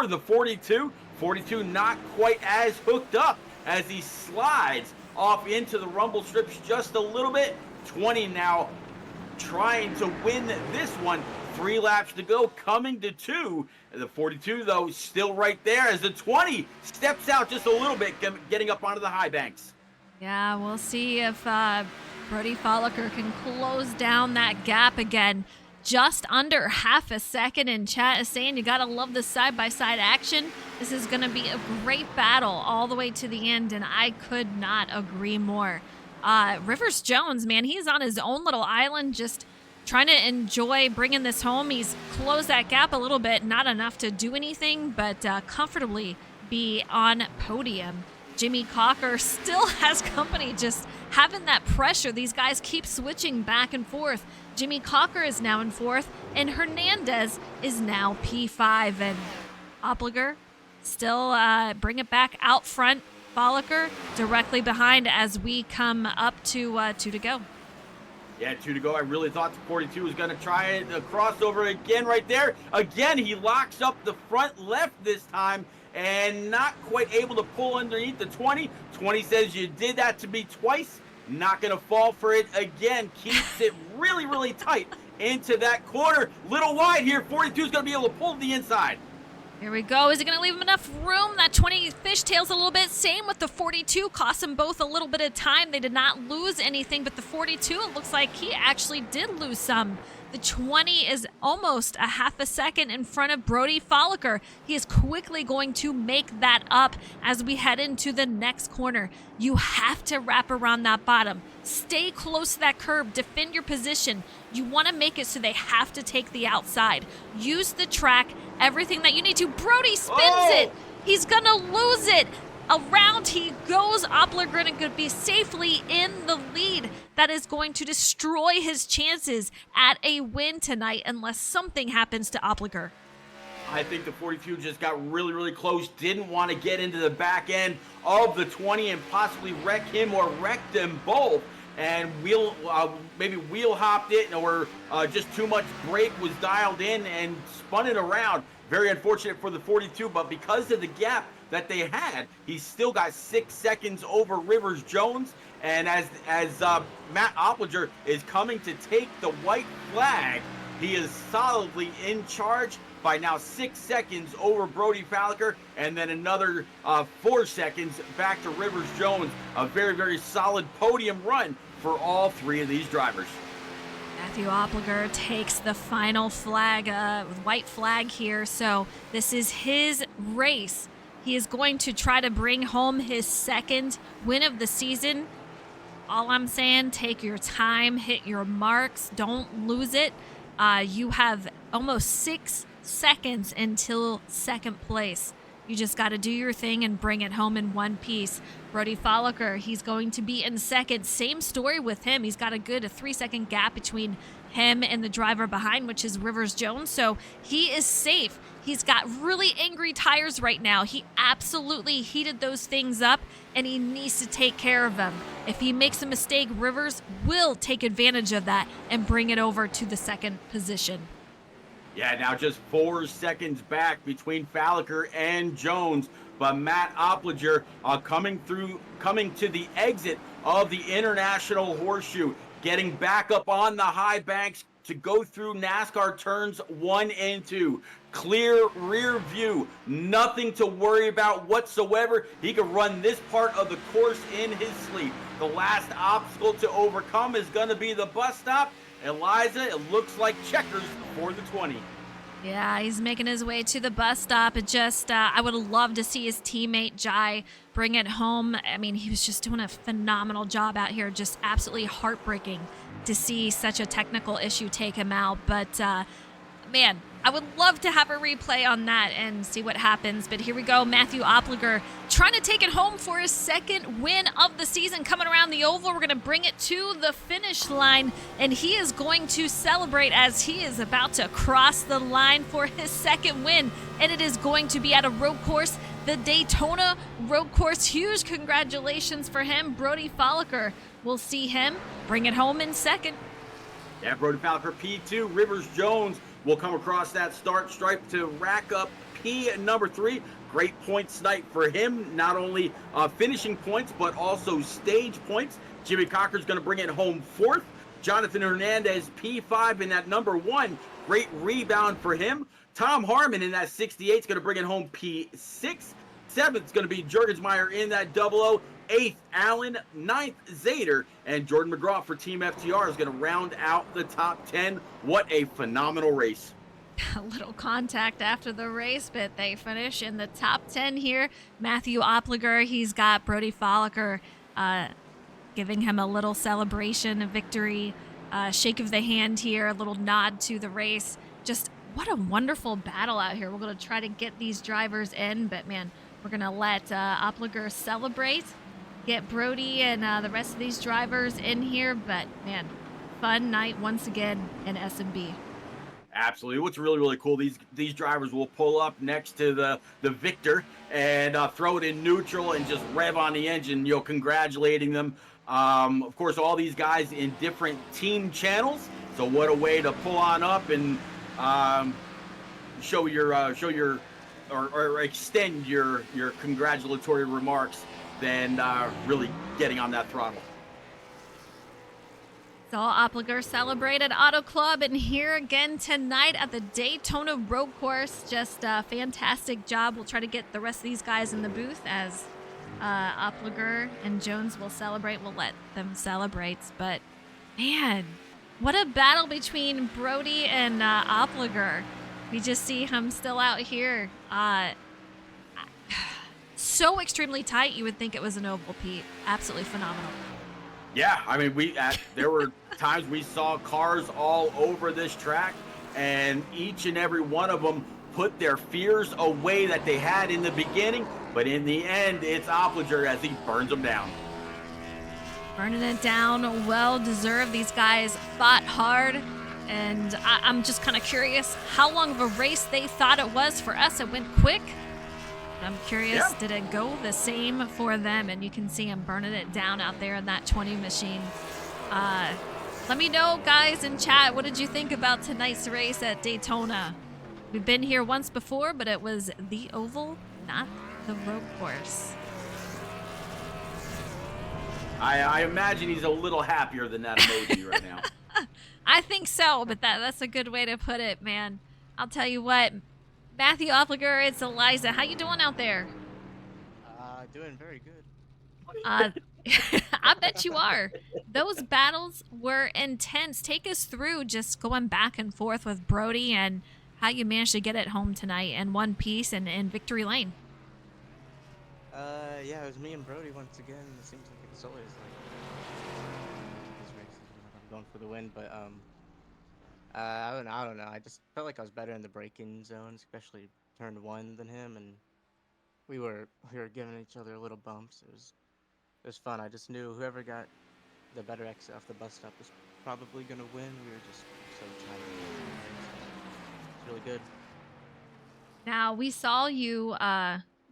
[SPEAKER 2] the 42. 42 not quite as hooked up as he slides off into the rumble strips just a little bit. 20 now trying to win this one. 3 laps to go, coming to 2. The 42, though, still right there as the 20 steps out just a little bit, getting up onto the high banks.
[SPEAKER 1] Yeah, we'll see if Brody Falker can close down that gap again. Just under half a second, and chat is saying you gotta love the side-by-side action. This is gonna be a great battle all the way to the end, and I could not agree more. Rivers Jones, man, he's on his own little island, just trying to enjoy bringing this home. He's closed that gap a little bit, not enough to do anything, but comfortably be on podium. Jimmy Cocker still has company, just having that pressure. These guys keep switching back and forth. Jimmy Cocker is now in 4th, and Hernandez is now P5. And Opliger still bring it back out front. Bolliker directly behind as we come up to 2 to go.
[SPEAKER 2] Yeah, 2 to go. I really thought the 42 was going to try it. The crossover again right there. Again, he locks up the front left this time and not quite able to pull underneath the 20. 20 says, you did that to me twice. Not going to fall for it again. Keeps it really, really tight into that corner. Little wide here. 42 is going to be able to pull to the inside.
[SPEAKER 1] Here we go. Is it going to leave him enough room? That 20 fishtails a little bit. Same with the 42. Cost them both a little bit of time. They did not lose anything, but the 42, it looks like he actually did lose some. The 20 is almost a half a second in front of Brody Folliker. He is quickly going to make that up as we head into the next corner. You have to wrap around that bottom. Stay close to that curb. Defend your position. You want to make it so they have to take the outside. Use the track, everything that you need to. Brody spins it. He's going to lose it. Around he goes. Opliger going to be safely in the lead. That is going to destroy his chances at a win tonight unless something happens to Opliger.
[SPEAKER 2] I think the 42 just got really, really close. Didn't want to get into the back end of the 20 and possibly wreck him or wreck them both. And maybe wheel hopped it, or just too much brake was dialed in and spun it around. Very unfortunate for the 42, but because of the gap that they had, he still got 6 seconds over Rivers Jones. And as Matt Opliger is coming to take the white flag, he is solidly in charge by now 6 seconds over Brody Folliker, and then another 4 seconds back to Rivers Jones. A very, very solid podium run for all 3 of these drivers.
[SPEAKER 1] Matthew Opliger takes the final flag, white flag here. So this is his race. He is going to try to bring home his 2nd win of the season. All I'm saying, take your time, hit your marks, don't lose it. You have almost 6 seconds until 2nd place. You just got to do your thing and bring it home in one piece. Brody Folliker, he's going to be in 2nd. Same story with him. He's got a 3-second gap between him and the driver behind, which is Rivers Jones. So he is safe. He's got really angry tires right now. He absolutely heated those things up, and he needs to take care of them. If he makes a mistake, Rivers will take advantage of that and bring it over to the 2nd position.
[SPEAKER 2] Yeah, now just 4 seconds back between Folliker and Jones. But Matt Opliger coming to the exit of the International Horseshoe, getting back up on the high banks to go through NASCAR turns 1 and 2. Clear rear view, nothing to worry about whatsoever. He can run this part of the course in his sleep. The last obstacle to overcome is going to be the bus stop. Eliza, it looks like checkers for the 20.
[SPEAKER 1] Yeah, he's making his way to the bus stop. It just, I would love to see his teammate Jai bring it home. I mean, he was just doing a phenomenal job out here. Just absolutely heartbreaking to see such a technical issue take him out. But, man, I would love to have a replay on that and see what happens. But here we go. Matthew Opliger trying to take it home for his 2nd win of the season. Coming around the oval, we're going to bring it to the finish line. And he is going to celebrate as he is about to cross the line for his 2nd win. And it is going to be at a road course, the Daytona road course. Huge congratulations for him. Brody Folliker. We'll see him bring it home in 2nd.
[SPEAKER 2] Yeah, Brody Folliker P2. Rivers Jones will come across that start stripe to rack up P number 3. Great point snipe for him, not only finishing points, but also stage points. Jimmy Cocker's going to bring it home 4th. Jonathan Hernandez, P5 in that number 1. Great rebound for him. Tom Harmon in that 68 is going to bring it home P6. 7th is going to be Jurgensmeyer in that 00. 8th, Allen. 9th, Zader. And Jordan McGraw for Team FTR is going to round out the top 10. What a phenomenal race.
[SPEAKER 1] A little contact after the race, but they finish in the top 10 here. Matthew Opliger, he's got Brody Folliker giving him a little celebration, a victory. shake of the hand here, a little nod to the race. Just what a wonderful battle out here. We're going to try to get these drivers in, but man, we're going to let Opliger celebrate, get Brody and the rest of these drivers in here. But man, fun night once again in SnB.
[SPEAKER 2] Absolutely. What's really, really cool, these drivers will pull up next to the victor and throw it in neutral and just rev on the engine, congratulating them. Of course, all these guys in different team channels. So what a way to pull on up and show your or extend your congratulatory remarks than really getting on that throttle.
[SPEAKER 1] So Opliger celebrated Auto Club and here again tonight at the Daytona Road Course. Just a fantastic job. We'll try to get the rest of these guys in the booth as Opliger and Jones will celebrate. We'll let them celebrate. But man, what a battle between Brody and Opliger. We just see him still out here. So extremely tight, you would think it was an oval, Pete. Absolutely phenomenal.
[SPEAKER 2] Yeah, I mean, there were times we saw cars all over this track, and each and every one of them put their fears away that they had in the beginning, but in the end, it's Opliger as he burns them down.
[SPEAKER 1] Burning it down, well deserved. These guys fought hard, and I'm just kind of curious how long of a race they thought it was. For us, it went quick. I'm curious, did it go the same for them? And you can see him burning it down out there in that 20 machine. Let me know, guys, in chat, what did you think about tonight's race at Daytona? We've been here once before, but it was the oval, not the road course.
[SPEAKER 2] I imagine he's a little happier than that emoji right now.
[SPEAKER 1] I think so, but that's a good way to put it, man. I'll tell you what. Matthew Opliger, it's Eliza. How you doing out there?
[SPEAKER 5] Doing very good.
[SPEAKER 1] I bet you are. Those battles were intense. Take us through just going back and forth with Brody and how you managed to get it home tonight in one piece and in victory lane.
[SPEAKER 5] Yeah, it was me and Brody once again. It seems like it's always like these races, I'm going for the win, but I don't know. I just felt like I was better in the braking zone, especially turn one than him, and we were giving each other little bumps. It was fun. I just knew whoever got the better exit off the bus stop was probably gonna win. We were just so tight. It's really good.
[SPEAKER 1] Now we saw you.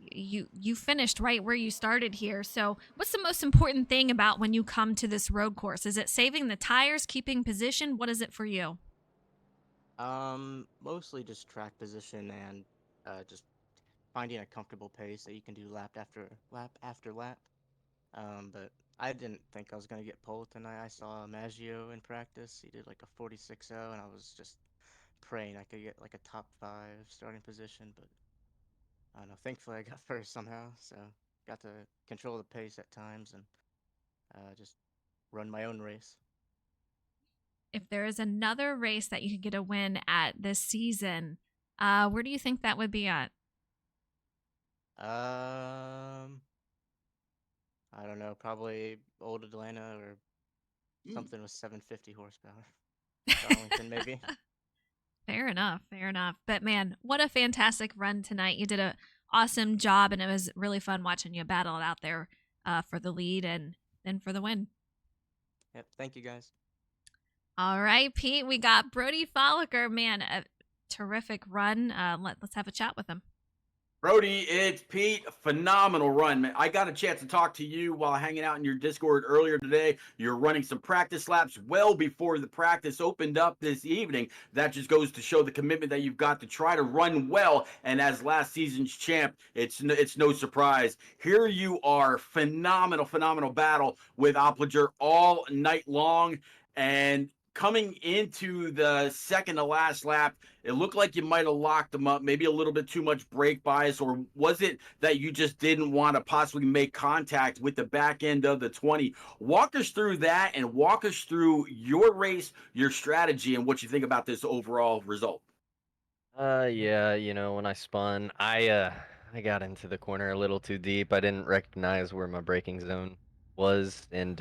[SPEAKER 1] You finished right where you started here. So, what's the most important thing about when you come to this road course? Is it saving the tires, keeping position? What is it for you?
[SPEAKER 5] Mostly just track position and just finding a comfortable pace that you can do lap after lap after lap. But I didn't think I was gonna get pole tonight. I saw Maggio in practice. He did like a 46.0, and I was just praying I could get like a top 5 starting position. But I don't know. Thankfully, I got first somehow, so got to control the pace at times and just run my own race.
[SPEAKER 1] If there is another race that you could get a win at this season, where do you think that would be at?
[SPEAKER 5] I don't know. Probably Old Atlanta or something with 750 horsepower. Darlington, maybe.
[SPEAKER 1] Fair enough. Fair enough. But man, what a fantastic run tonight. You did an awesome job, and it was really fun watching you battle it out there for the lead and then for the win.
[SPEAKER 5] Yep. Thank you, guys.
[SPEAKER 1] All right, Pete, we got Brody Folliker. Man, a terrific run. Let's have a chat with him.
[SPEAKER 2] Brody, it's Pete. Phenomenal run, man. I got a chance to talk to you while hanging out in your Discord earlier today. You're running some practice laps well before the practice opened up this evening. That just goes to show the commitment that you've got to try to run well. And as last season's champ, it's no surprise. Here you are, phenomenal battle with Opliger all night long. And coming into the second to last lap, it looked like you might have locked them up, maybe a little bit too much brake bias, or was it that you just didn't want to possibly make contact with the back end of the 20? Walk us through that and walk us through your race, your strategy, and what you think about this overall result.
[SPEAKER 6] Yeah, when I spun, I got into the corner a little too deep. I didn't recognize where my braking zone was, and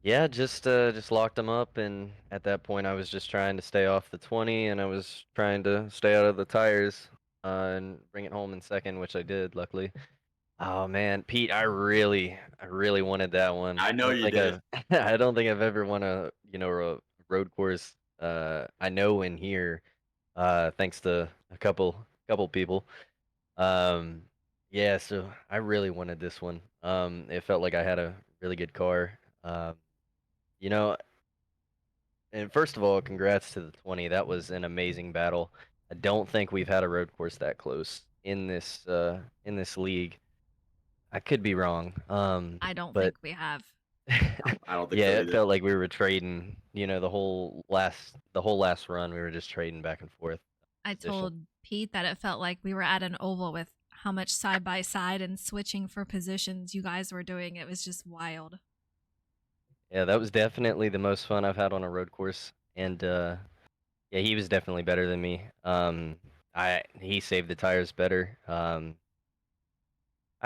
[SPEAKER 6] Yeah, just locked them up, and at that point, I was just trying to stay off the 20, and I was trying to stay out of the tires, and bring it home in second, which I did, luckily. Oh man, Pete, I really wanted that one.
[SPEAKER 2] I
[SPEAKER 6] I
[SPEAKER 2] know
[SPEAKER 6] don't
[SPEAKER 2] you
[SPEAKER 6] think
[SPEAKER 2] did.
[SPEAKER 6] I've, I don't think I've ever won a road course. I know in here, thanks to a couple people. Um, yeah, so I really wanted this one. It felt like I had a really good car. Um, you know, and first of all, congrats to the 20. That was an amazing battle. I don't think we've had a road course that close in this league. I could be wrong.
[SPEAKER 1] I don't
[SPEAKER 6] But
[SPEAKER 1] think we have.
[SPEAKER 2] I don't think so
[SPEAKER 6] yeah, it
[SPEAKER 2] either.
[SPEAKER 6] felt like we were trading, the whole last run we were just trading back and forth
[SPEAKER 1] I
[SPEAKER 6] position.
[SPEAKER 1] told Pete that it felt like we were at an oval with how much side by side and switching for positions you guys were doing. It was just wild.
[SPEAKER 6] Yeah, that was definitely the most fun I've had on a road course. And yeah, he was definitely better than me. He saved the tires better. I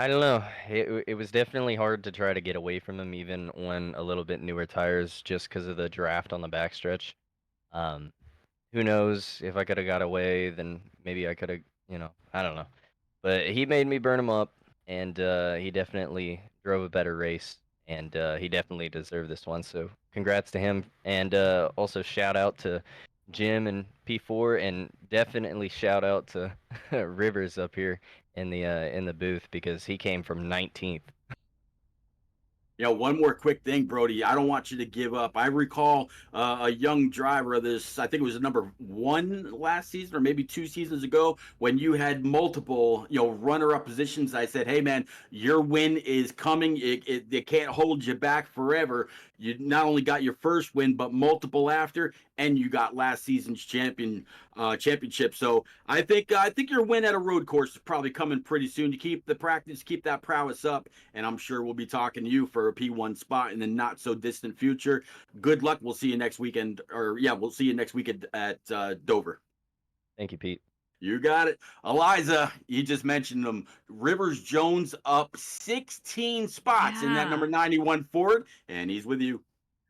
[SPEAKER 6] don't know. It was definitely hard to try to get away from him even on a little bit newer tires just because of the draft on the backstretch. Um, who knows if I could have got away, then maybe I could have, I don't know. But he made me burn him up, and he definitely drove a better race, and he definitely deserved this one. So congrats to him, and also shout out to Jim and P4, and definitely shout out to Rivers up here in the booth because he came from 19th.
[SPEAKER 2] One more quick thing, Brody. I don't want you to give up. I recall a young driver of this, I think it was number one last season or maybe 2 seasons ago, when you had multiple, runner-up positions. I said, hey, man, your win is coming. It can't hold you back forever. You not only got your first win, but multiple after, and you got last season's championship. So I think your win at a road course is probably coming pretty soon. You keep the practice, keep that prowess up, and I'm sure we'll be talking to you for a P1 spot in the not so distant future. Good luck. We'll see you next weekend, or yeah, we'll see you next weekend at Dover.
[SPEAKER 6] Thank you, Pete.
[SPEAKER 2] You got it. Eliza, you just mentioned them. Rivers Jones up 16 spots in that
[SPEAKER 1] Yeah.
[SPEAKER 2] number 91 Ford, and he's with you.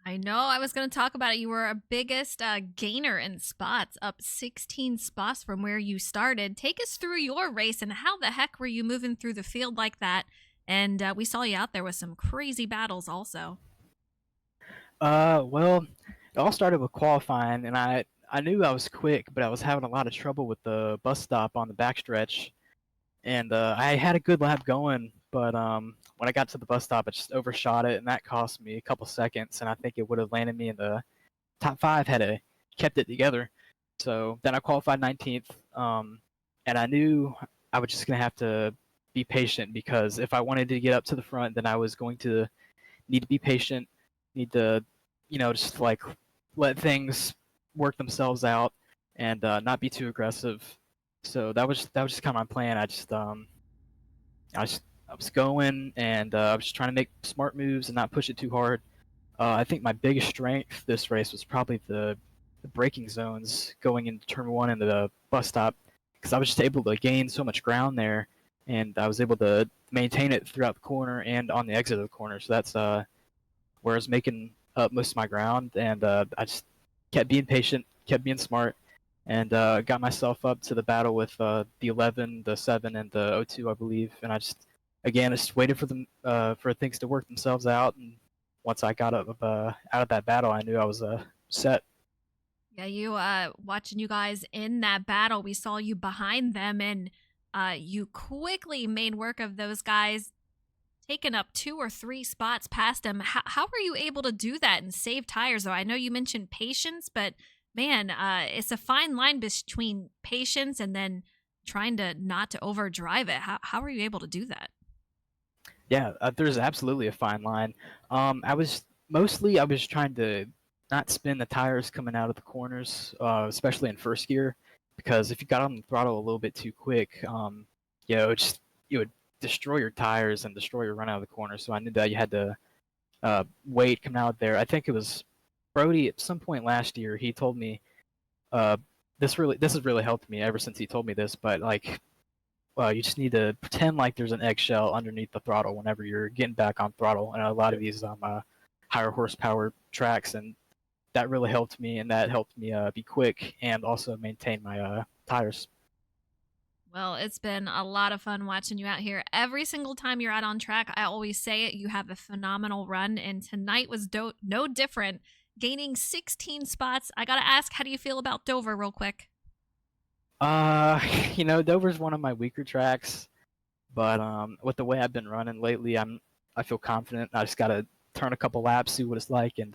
[SPEAKER 1] I know. I was going to talk about it. You were a biggest gainer in spots, up 16 spots from where you started. Take us through your race and how the heck were you moving through the field like that? And we saw you out there with some crazy battles also.
[SPEAKER 7] Well, it all started with qualifying, and I knew I was quick, but I was having a lot of trouble with the bus stop on the backstretch, and I had a good lap going, but when I got to the bus stop, I just overshot it, and that cost me a couple seconds, and I think it would have landed me in the top five had I kept it together. So then I qualified 19th, and I knew I was just gonna have to be patient because if I wanted to get up to the front, then I was going to need to be patient, need to, just like let things work themselves out and not be too aggressive. So that was just kind of my plan. I was going and I was just trying to make smart moves and not push it too hard. I think my biggest strength this race was probably the braking zones going into turn one and the bus stop because I was just able to gain so much ground there and I was able to maintain it throughout the corner and on the exit of the corner. So that's where I was making up most of my ground, and I just kept being patient, kept being smart, and got myself up to the battle with the 11, the 7, and the 02, I believe. And I just waited for them for things to work themselves out. And once I got up out of that battle, I knew I was set.
[SPEAKER 1] Yeah, you watching you guys in that battle, we saw you behind them and you quickly made work of those guys, taking up 2 or 3 spots past them. How were you able to do that and save tires though? I know you mentioned patience, but man, it's a fine line between patience and then trying to not to overdrive it. How were you able to do that?
[SPEAKER 7] Yeah, there's absolutely a fine line. I was trying to not spin the tires coming out of the corners, especially in first gear, because if you got on the throttle a little bit too quick, it would destroy your tires and destroy your run out of the corner. So I knew that you had to wait coming out there. I think it was Brody at some point last year. He told me uh, this has really helped me ever since he told me this. But like you just need to pretend like there's an eggshell underneath the throttle whenever you're getting back on throttle. And a lot of these higher horsepower tracks, and that really helped me, and that helped me be quick and also maintain my tires.
[SPEAKER 1] Well, it's been a lot of fun watching you out here. Every single time you're out on track, I always say it, you have a phenomenal run, and tonight was no different, gaining 16 spots. I gotta ask, how do you feel about Dover real quick?
[SPEAKER 7] You know, Dover's one of my weaker tracks, but with the way I've been running lately, I feel confident. I just gotta turn a couple laps, see what it's like, and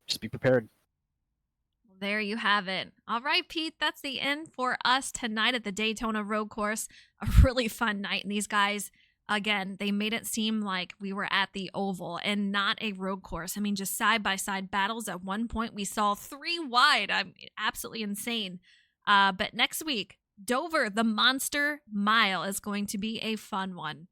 [SPEAKER 7] just be prepared.
[SPEAKER 1] There you have it. All right, Pete, that's the end for us tonight at the Daytona Road Course. A really fun night. And these guys, again, they made it seem like we were at the oval and not a road course. I mean, just side by side battles. At one point, we saw 3 wide. I'm absolutely insane. But next week, Dover, the Monster Mile, is going to be a fun one.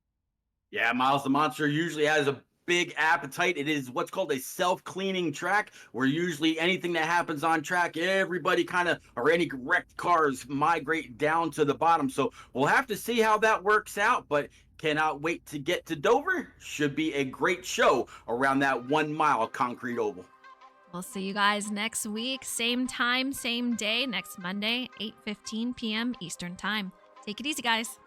[SPEAKER 2] Yeah, Miles the Monster usually has a big appetite. It is what's called a self-cleaning track, where usually anything that happens on track, everybody kind of, or any wrecked cars migrate down to the bottom. So we'll have to see how that works out, but cannot wait to get to Dover. Should be a great show around that 1 mile concrete oval.
[SPEAKER 1] We'll see you guys next week. Same time, same day, next Monday, 8:15 p.m. Eastern Time. Take it easy, guys.